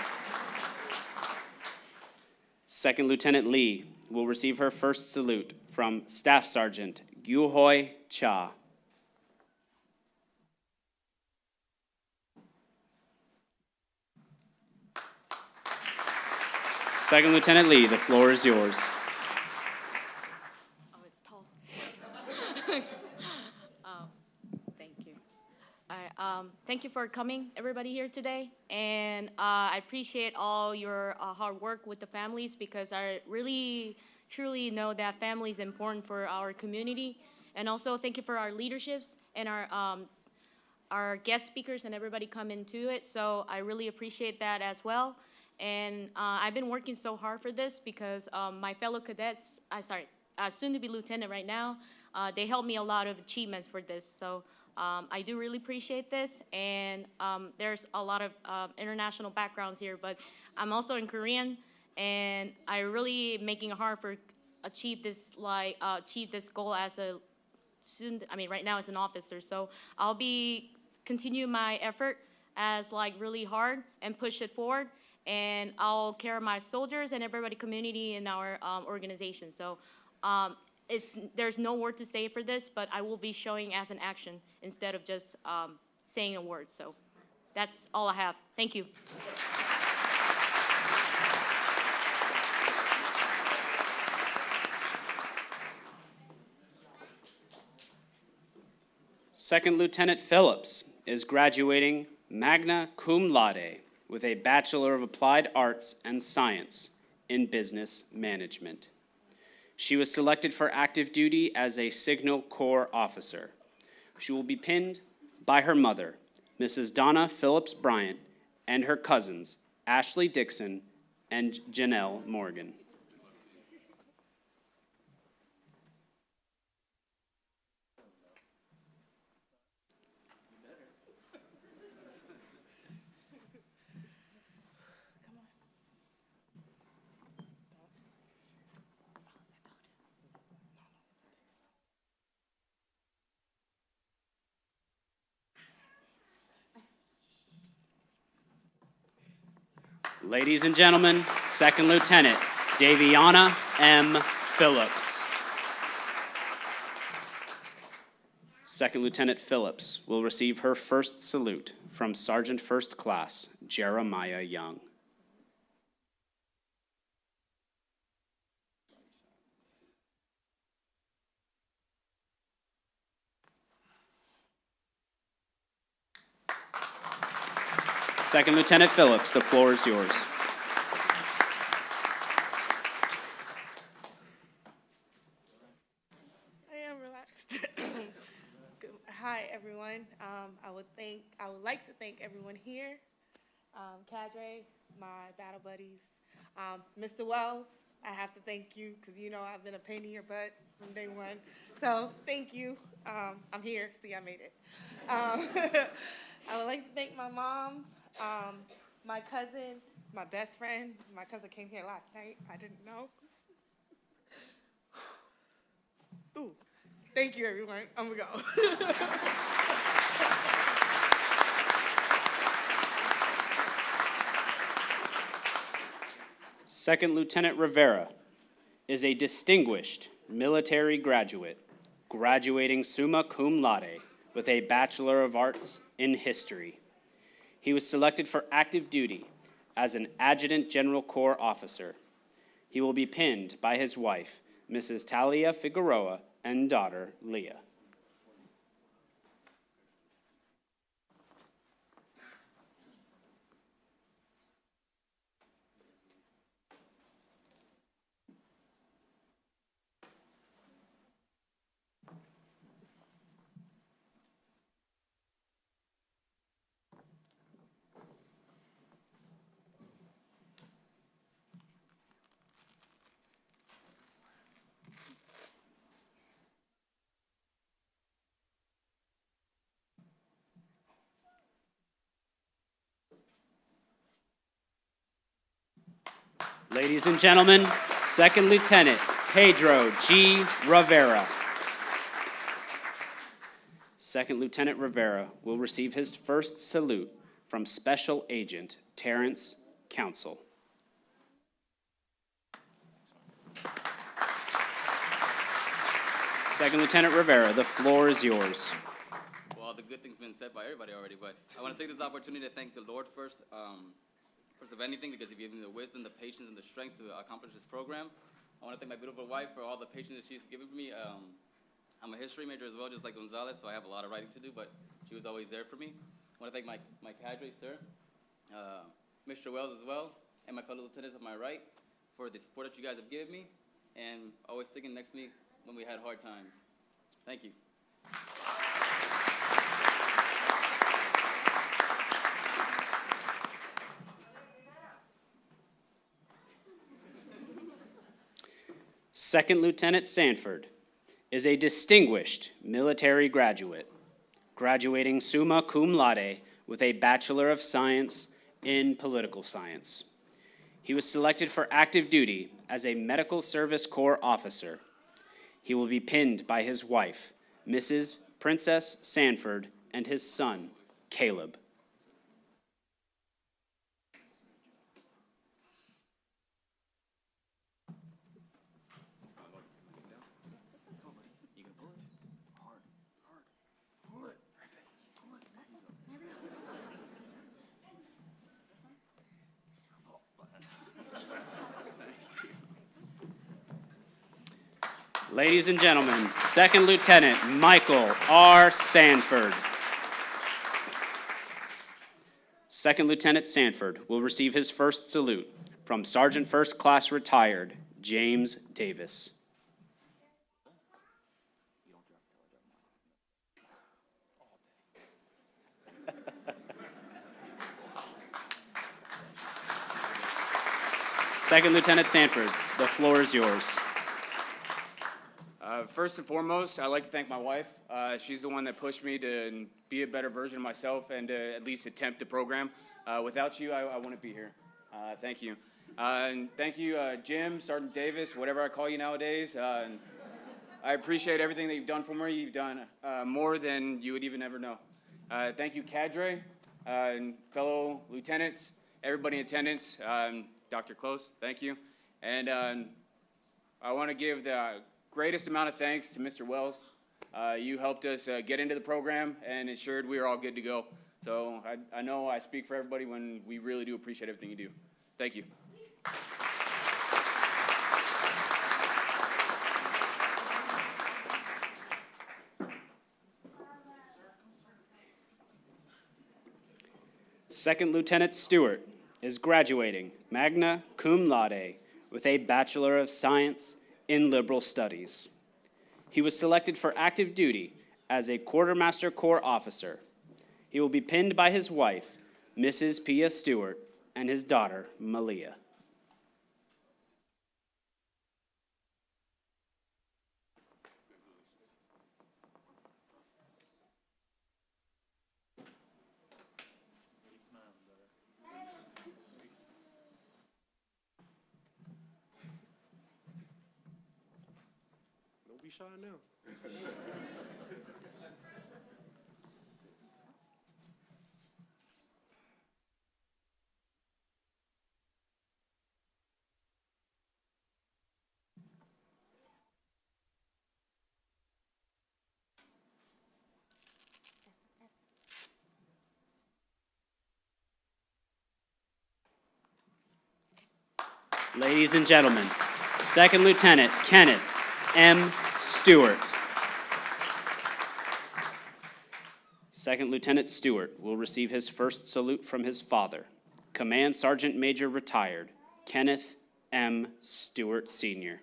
[SPEAKER 1] Second Lieutenant Lee will receive her first salute from Staff Sergeant Gyuhoi Cha. Second Lieutenant Lee, the floor is yours.
[SPEAKER 13] Oh, it's tall. Thank you. All right, thank you for coming, everybody here today. And I appreciate all your hard work with the families, because I really, truly know that family is important for our community. And also thank you for our leaderships and our guest speakers and everybody come into it. So I really appreciate that as well. And I've been working so hard for this because my fellow cadets, soon to be lieutenant right now, they helped me a lot of achievements for this. So I do really appreciate this. And there's a lot of international backgrounds here, but I'm also in Korean, and I really making it hard for achieve this goal as a student. I mean, right now as an officer. So I'll be continue my effort as really hard and push it forward. And I'll care of my soldiers and everybody community in our organization. So there's no word to say for this, but I will be showing as an action instead of just saying a word. So that's all I have. Thank you.
[SPEAKER 1] Second Lieutenant Phillips is graduating magna cum laude with a Bachelor of Applied Arts and Science in Business Management. She was selected for active duty as a Signal Corps officer. She will be pinned by her mother, Mrs. Donna Phillips Bryant, and her cousins, Ashley Dixon and Janelle Morgan. Ladies and gentlemen, Second Lieutenant Daviana M. Phillips. Second Lieutenant Phillips will receive her first salute from Sergeant First Class Jeremiah Young. Second Lieutenant Phillips, the floor is yours.
[SPEAKER 14] I am relaxed. Hi, everyone. I would like to thank everyone here, cadre, my battle buddies, Mr. Wells. I have to thank you because I've been a pain in your butt from day one. So thank you. I'm here. See, I made it. I would like to thank my mom, my cousin, my best friend. My cousin came here last night. I didn't know. Ooh, thank you, everyone. I'm gonna go.
[SPEAKER 1] Second Lieutenant Rivera is a distinguished military graduate, graduating summa cum laude with a Bachelor of Arts in History. He was selected for active duty as an Adjutant General Corps officer. He will be pinned by his wife, Mrs. Talia Figueroa, and daughter, Leah. Ladies and gentlemen, Second Lieutenant Pedro G. Rivera. Second Lieutenant Rivera will receive his first salute from Special Agent Terrence Council. Second Lieutenant Rivera, the floor is yours.
[SPEAKER 15] Well, the good thing's been said by everybody already, but I want to take this opportunity to thank the Lord first, first of anything, because He gave me the wisdom, the patience, and the strength to accomplish this program. I want to thank my beautiful wife for all the patience that she's given me. I'm a history major as well, just like Gonzalez, so I have a lot of writing to do, but she was always there for me. I want to thank my cadre, sir, Mr. Wells as well, and my fellow lieutenants on my right for the support that you guys have given me, and always sticking next to me when we had hard times. Thank you.
[SPEAKER 1] Second Lieutenant Sanford is a distinguished military graduate, graduating summa cum laude with a Bachelor of Science in Political Science. He was selected for active duty as a Medical Service Corps officer. He will be pinned by his wife, Mrs. Princess Sanford, and his son, Caleb. Ladies and gentlemen, Second Lieutenant Michael R. Sanford. Second Lieutenant Sanford will receive his first salute from Sergeant First Class Retired James Davis. Second Lieutenant Sanford, the floor is yours.
[SPEAKER 16] First and foremost, I'd like to thank my wife. She's the one that pushed me to be a better version of myself and to at least attempt the program. Without you, I wouldn't be here. Thank you. And thank you, Jim, Sergeant Davis, whatever I call you nowadays. I appreciate everything that you've done for me. You've done more than you would even ever know. Thank you, cadre, and fellow lieutenants, everybody in attendance, Dr. Close, thank you. And I want to give the greatest amount of thanks to Mr. Wells. You helped us get into the program and ensured we are all good to go. So I know I speak for everybody when we really do appreciate everything you do. Thank you.
[SPEAKER 1] Second Lieutenant Stewart is graduating magna cum laude with a Bachelor of Science in Liberal Studies. He was selected for active duty as a Quartermaster Corps officer. He will be pinned by his wife, Mrs. Pia Stewart, and his daughter, Malia.
[SPEAKER 17] Don't be shy now.
[SPEAKER 1] Ladies and gentlemen, Second Lieutenant Kenneth M. Stewart. Second Lieutenant Stewart will receive his first salute from his father, Command Sergeant Major Retired Kenneth M. Stewart, Sr.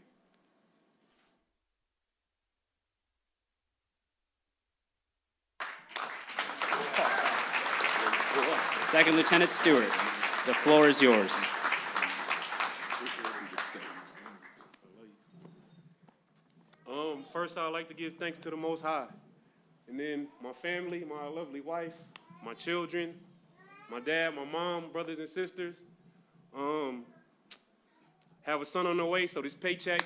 [SPEAKER 1] Second Lieutenant Stewart, the floor is yours.
[SPEAKER 17] First, I'd like to give thanks to the Most High, and then my family, my lovely wife, my children, my dad, my mom, brothers and sisters. Have a son on the way, so this paycheck,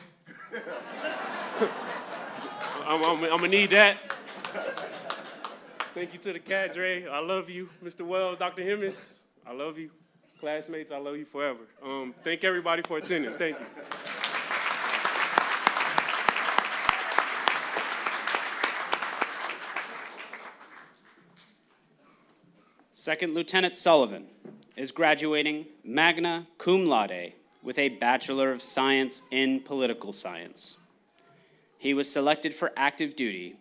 [SPEAKER 17] I'm gonna need that. Thank you to the cadre. I love you. Mr. Wells, Dr. Hemmis, I love you. Classmates, I love you forever. Thank everybody for attending. Thank you.
[SPEAKER 1] Second Lieutenant Sullivan is graduating magna cum laude with a Bachelor of Science in Political Science. He was selected for active duty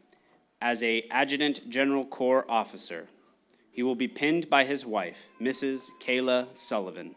[SPEAKER 1] as a Adjutant General Corps officer. He will be pinned by his wife, Mrs. Kayla Sullivan.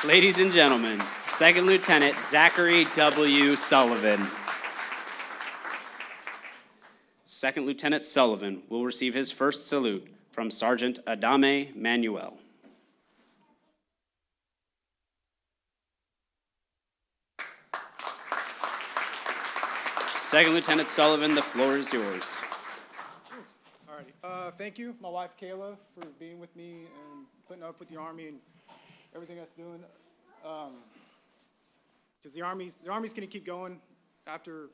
[SPEAKER 1] Ladies and gentlemen, Second Lieutenant Zachary W. Sullivan. Second Lieutenant Sullivan will receive his first salute from Sergeant Adame Manuel. Second Lieutenant Sullivan, the floor is yours.
[SPEAKER 18] Alrighty, thank you, my wife Kayla, for being with me and putting up with the Army and everything that's doing. Because the Army's gonna keep going after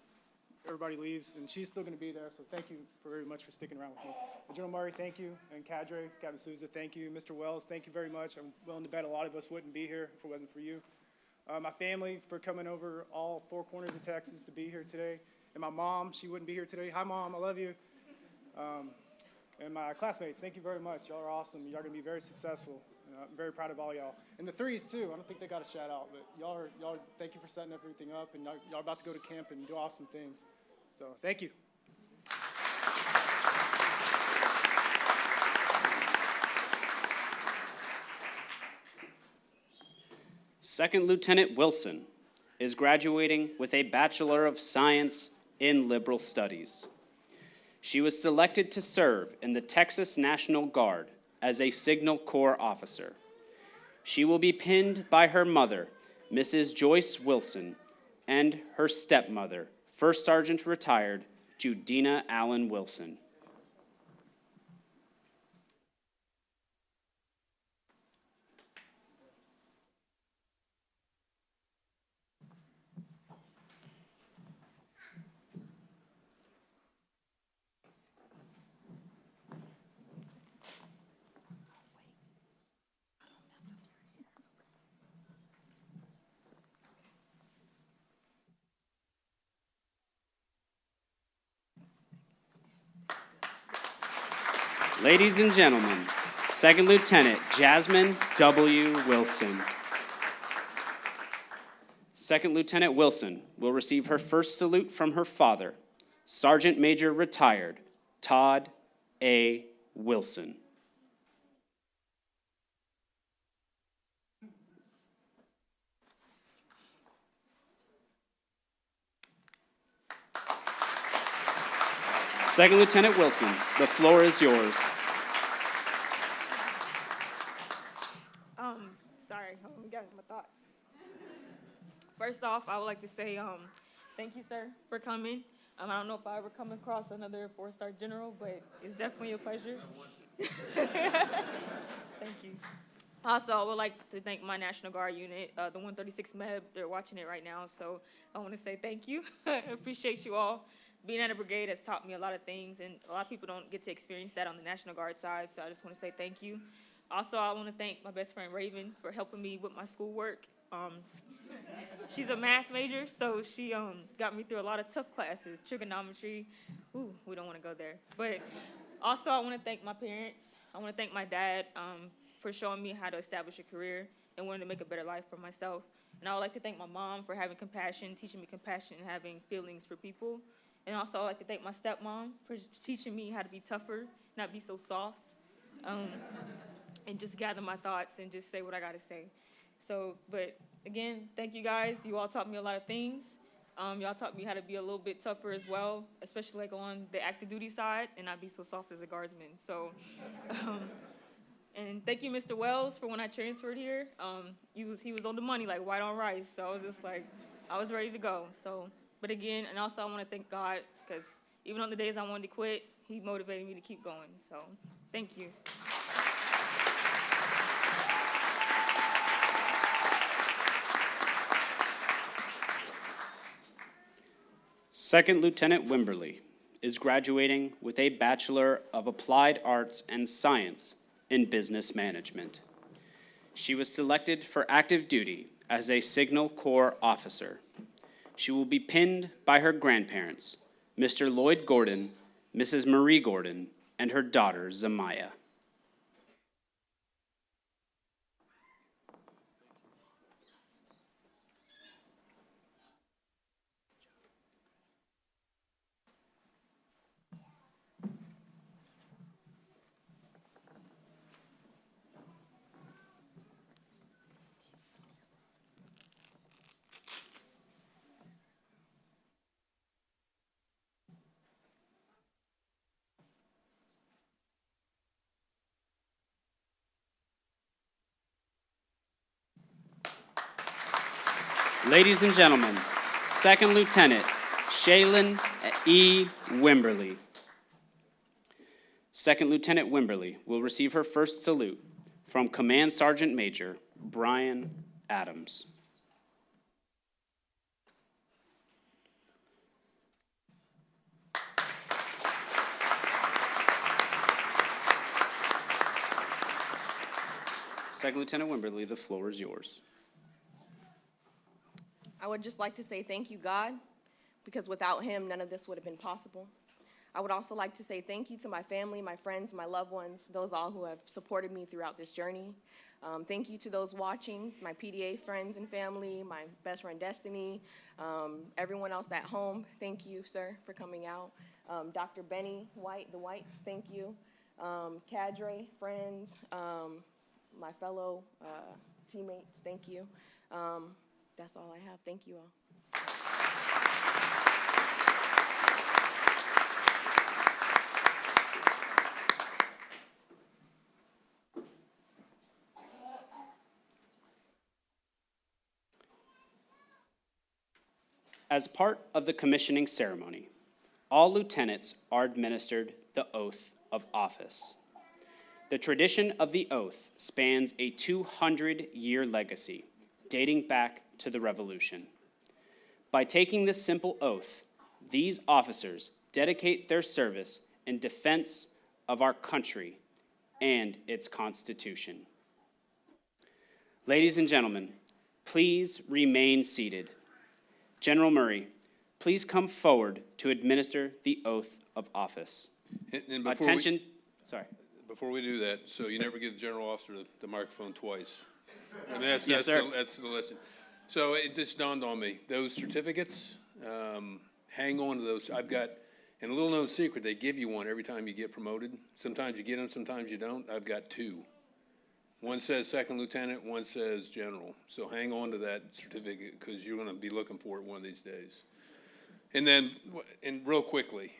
[SPEAKER 18] everybody leaves, and she's still gonna be there, so thank you very much for sticking around with me. General Murray, thank you, and Cadre, Captain Souza, thank you. Mr. Wells, thank you very much. I'm willing to bet a lot of us wouldn't be here if it wasn't for you. My family for coming over all four corners of Texas to be here today. And my mom, she wouldn't be here today. Hi, Mom, I love you. And my classmates, thank you very much. Y'all are awesome. Y'all are going to be very successful. I'm very proud of all y'all. And the threes, too. I don't think they got a shout out, but y'all thank you for setting everything up. And y'all are about to go to camp and do awesome things. So thank you.
[SPEAKER 1] Second Lieutenant Wilson is graduating with a Bachelor of Science in Liberal Studies. She was selected to serve in the Texas National Guard as a Signal Corps officer. She will be pinned by her mother, Mrs. Joyce Wilson, and her stepmother, First Sergeant Retired Judina Allen Wilson. Ladies and gentlemen, Second Lieutenant Jasmine W. Wilson. Second Lieutenant Wilson will receive her first salute from her father, Sergeant Major Retired Todd A. Wilson. Second Lieutenant Wilson, the floor is yours.
[SPEAKER 19] Sorry, hold on, I got my thoughts. First off, I would like to say thank you, sir, for coming. I don't know if I ever come across another four-star general, but it's definitely a pleasure. Thank you. Also, I would like to thank my National Guard unit, the 136 MEB. They're watching it right now, so I want to say thank you. I appreciate you all. Being at a brigade has taught me a lot of things, and a lot of people don't get to experience that on the National Guard side, so I just want to say thank you. Also, I want to thank my best friend Raven for helping me with my schoolwork. She's a math major, so she got me through a lot of tough classes, trigonometry. Ooh, we don't want to go there. But also, I want to thank my parents. I want to thank my dad for showing me how to establish a career and wanting to make a better life for myself. And I would like to thank my mom for having compassion, teaching me compassion and having feelings for people. And also, I'd like to thank my stepmom for teaching me how to be tougher, not be so soft. and just gather my thoughts and just say what I got to say. So, but again, thank you guys. You all taught me a lot of things. Y'all taught me how to be a little bit tougher as well, especially like on the active duty side, and not be so soft as a guardsman. So, and thank you, Mr. Wells, for when I transferred here. He was on the money, like white on rice. So I was just like, I was ready to go. So, but again, and also I want to thank God, because even on the days I wanted to quit, He motivated me to keep going. So, thank you.
[SPEAKER 1] Second Lieutenant Wimberly is graduating with a Bachelor of Applied Arts and Science in Business Management. She was selected for active duty as a Signal Corps officer. She will be pinned by her grandparents, Mr. Lloyd Gordon, Mrs. Marie Gordon, and her daughter, Zamaya. Ladies and gentlemen, Second Lieutenant Shaylin E. Wimberly. Second Lieutenant Wimberly will receive her first salute from Command Sergeant Major Brian Adams. Second Lieutenant Wimberly, the floor is yours.
[SPEAKER 20] I would just like to say thank you, God, because without Him, none of this would have been possible. I would also like to say thank you to my family, my friends, my loved ones, those all who have supported me throughout this journey. Thank you to those watching, my PDA friends and family, my best friend Destiny, everyone else at home. Thank you, sir, for coming out. Dr. Benny White, the Whites, thank you. Cadre, friends, my fellow teammates, thank you. That's all I have. Thank you all.
[SPEAKER 1] As part of the commissioning ceremony, all lieutenants are administered the oath of office. The tradition of the oath spans a 200-year legacy dating back to the Revolution. By taking this simple oath, these officers dedicate their service in defense of our country and its Constitution. Ladies and gentlemen, please remain seated. General Murray, please come forward to administer the oath of office.
[SPEAKER 5] And
[SPEAKER 1] Attention,
[SPEAKER 5] before we do that, so you never give the general officer the microphone twice. I mean, that's
[SPEAKER 1] Yes, sir.
[SPEAKER 5] that's the lesson. So it just dawned on me, those certificates, hang on to those. I've got, and a little known secret, they give you one every time you get promoted. Sometimes you get them, sometimes you don't. I've got two. One says second lieutenant, one says general. So hang on to that certificate because you're going to be looking for it one of these days. And then, and real quickly,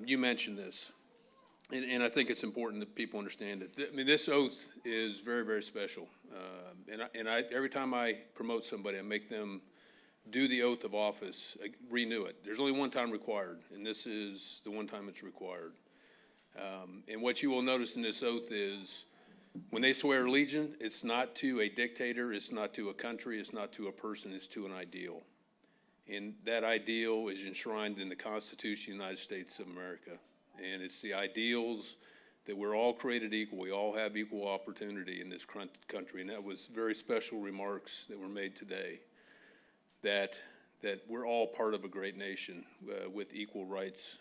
[SPEAKER 5] you mentioned this, and I think it's important that people understand it. I mean, this oath is very, very special. And I every time I promote somebody, I make them do the oath of office, renew it. There's only one time required, and this is the one time it's required. And what you will notice in this oath is when they swear allegiance, it's not to a dictator, it's not to a country, it's not to a person, it's to an ideal. And that ideal is enshrined in the Constitution of the United States of America. And it's the ideals that we're all created equal. We all have equal opportunity in this country. And that was very special remarks that were made today, that we're all part of a great nation with equal rights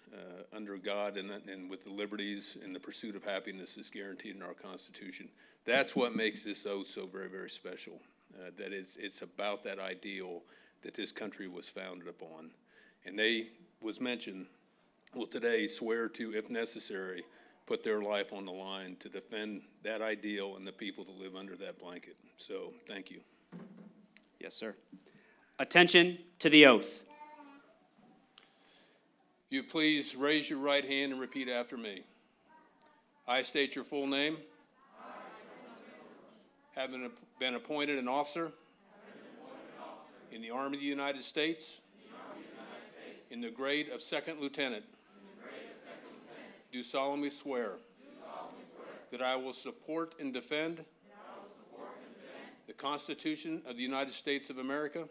[SPEAKER 5] under God and with the liberties and the pursuit of happiness is guaranteed in our Constitution. That's what makes this oath so very, very special. That it's about that ideal that this country was founded upon. And they was mentioned, will today swear to, if necessary, put their life on the line to defend that ideal and the people that live under that blanket. So, thank you.
[SPEAKER 1] Yes, sir. Attention to the oath.
[SPEAKER 5] If you please raise your right hand and repeat after me. I state your full name. Having been appointed an officer in the Army of the United States in the grade of second lieutenant, do solemnly swear that I will support and defend the Constitution of the United States of America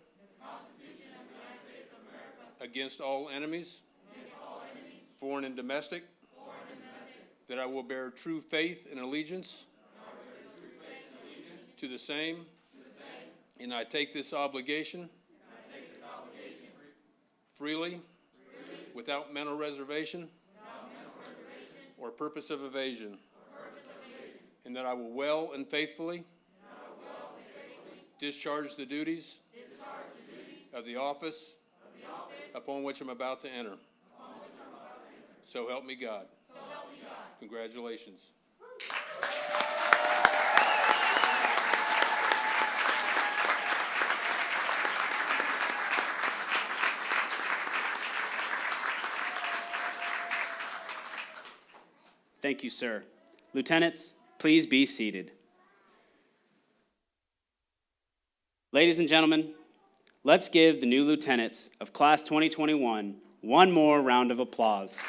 [SPEAKER 5] against all enemies, foreign and domestic, that I will bear true faith and allegiance to the same, and I take this obligation freely, without mental reservation or purpose of evasion, and that I will well and faithfully discharge the duties of the office upon which I'm about to enter. So help me God. Congratulations.
[SPEAKER 1] Thank you, sir. Lieutenants, please be seated. Ladies and gentlemen, let's give the new lieutenants of Class 2021 one more round of applause.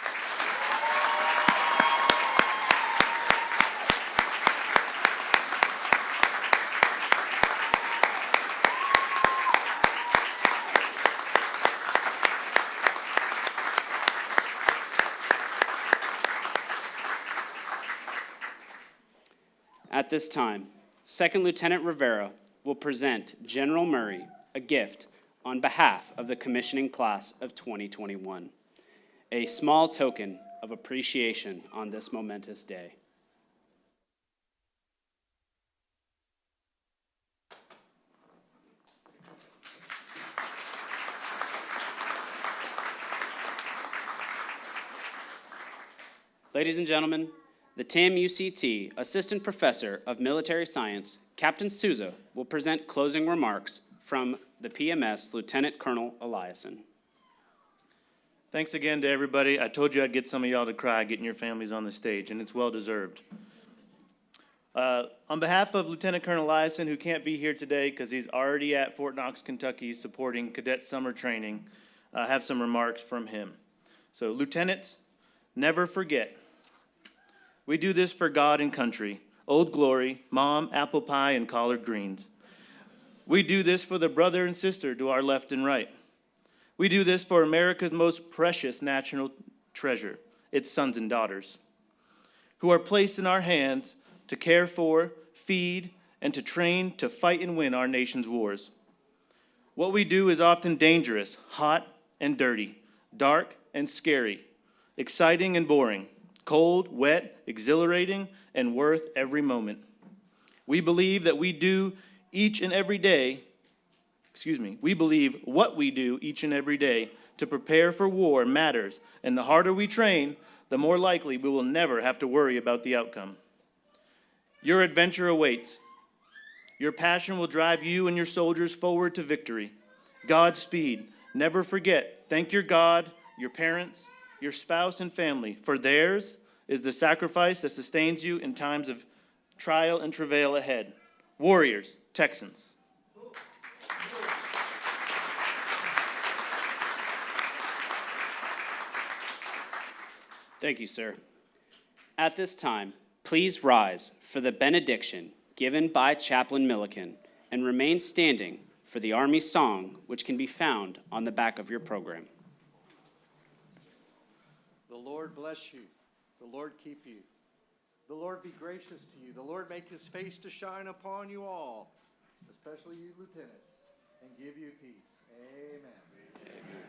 [SPEAKER 1] At this time, Second Lieutenant Rivera will present General Murray a gift on behalf of the commissioning class of 2021, a small token of appreciation on this momentous day. Ladies and gentlemen, the TAMUCT Assistant Professor of Military Science, Captain Souza, will present closing remarks from the PMS Lieutenant Colonel Eliason.
[SPEAKER 4] Thanks again to everybody. I told you I'd get some of y'all to cry getting your families on the stage, and it's well deserved. On behalf of Lieutenant Colonel Eliason, who can't be here today because he's already at Fort Knox, Kentucky, supporting cadet summer training, I have some remarks from him. So, lieutenants, never forget. We do this for God and country, Old Glory, Mom, apple pie, and collard greens. We do this for the brother and sister to our left and right. We do this for America's most precious national treasure, its sons and daughters, who are placed in our hands to care for, feed, and to train to fight and win our nation's wars. What we do is often dangerous, hot and dirty, dark and scary, exciting and boring, cold, wet, exhilarating, and worth every moment. We believe that we believe what we do each and every day to prepare for war matters, and the harder we train, the more likely we will never have to worry about the outcome. Your adventure awaits. Your passion will drive you and your soldiers forward to victory. Godspeed. Never forget, thank your God, your parents, your spouse and family, for theirs is the sacrifice that sustains you in times of trial and travail ahead. Warriors, Texans.
[SPEAKER 1] Thank you, sir. At this time, please rise for the benediction given by Chaplain Milliken and remain standing for the Army song, which can be found on the back of your program.
[SPEAKER 3] The Lord bless you. The Lord keep you. The Lord be gracious to you. The Lord make his face to shine upon you all, especially you lieutenants, and give you peace. Amen. Amen.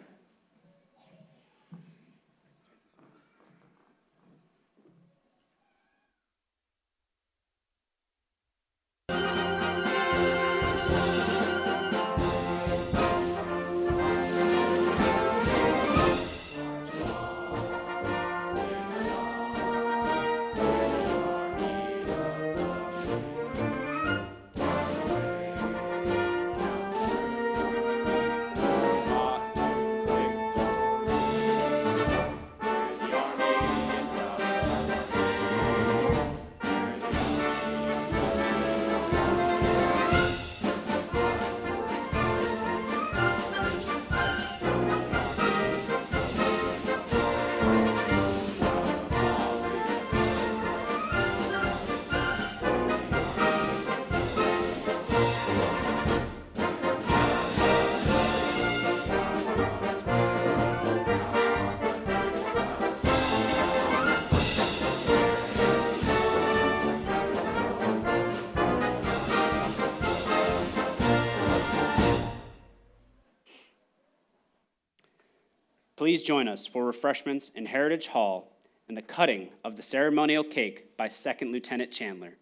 [SPEAKER 1] please join us for refreshments in Heritage Hall and the cutting of the ceremonial cake by Second Lieutenant Chandler.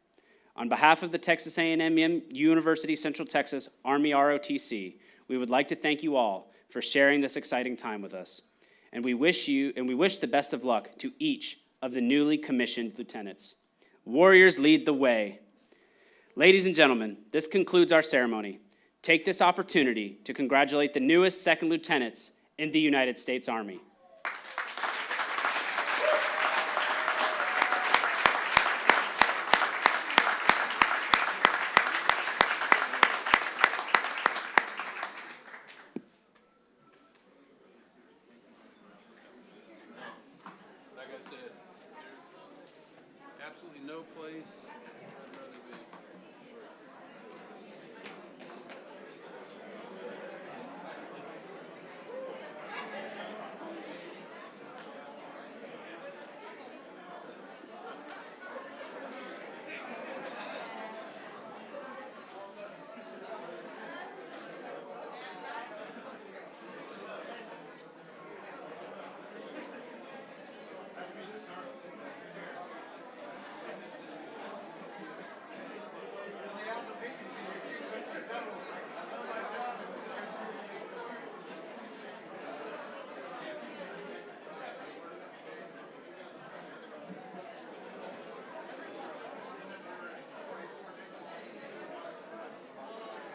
[SPEAKER 1] On behalf of the Texas A&M University Central Texas Army ROTC, we would like to thank you all for sharing this exciting time with us. And we wish the best of luck to each of the newly commissioned lieutenants. Warriors lead the way. Ladies and gentlemen, this concludes our ceremony. Take this opportunity to congratulate the newest second lieutenants in the United States Army.
[SPEAKER 5] Like I said, there's absolutely no place